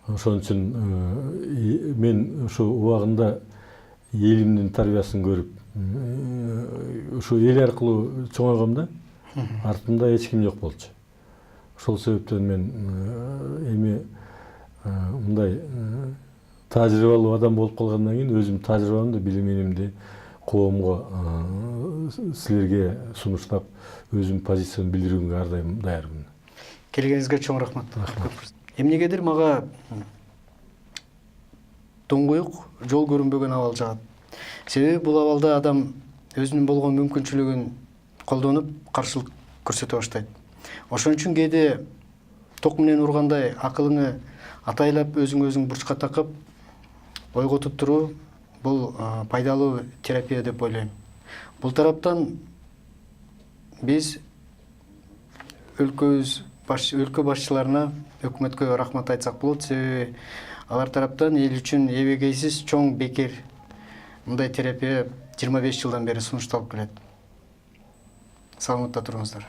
Speaker 2: Ошон үчүн мен ошо убагында элимдин тарбиясын көрүп, ошо эл аркылуу чоңойгом да, артымда эч ким жок болчу. Ошол себептен мен эми мындай тажрыйбалуу адам болуп калгандан кийин өзүм тажрыйбамды, билимимди коомго, силерге сунуштап, өзүм позициямды билдирүүгө ар дайым даярмын.
Speaker 1: Келгениңизге чоң рахмат. Эмнегедир мага доңгуюк жол көрүнбөгөн абал жагат. Себеби бул абалда адам өзүнүн болгон мүмкүнчүлүгүн колдонуп, каршылык көрсөтө баштайт. Ошон үчүн кээде ток менен ургандай акылыңы атайлап өзүң бурчка такып ойготуп туруу бул пайдалуу терапия деп ойлойм. Бул тараптан биз өлкө башчыларына, өкмөткө рахмат айтсак болот, себеби алар тараптан эл үчүн эбегейсиз чоң бекер мындай терапия 25 жылдан бери сунушталып келет. Саламатта туруңуздар.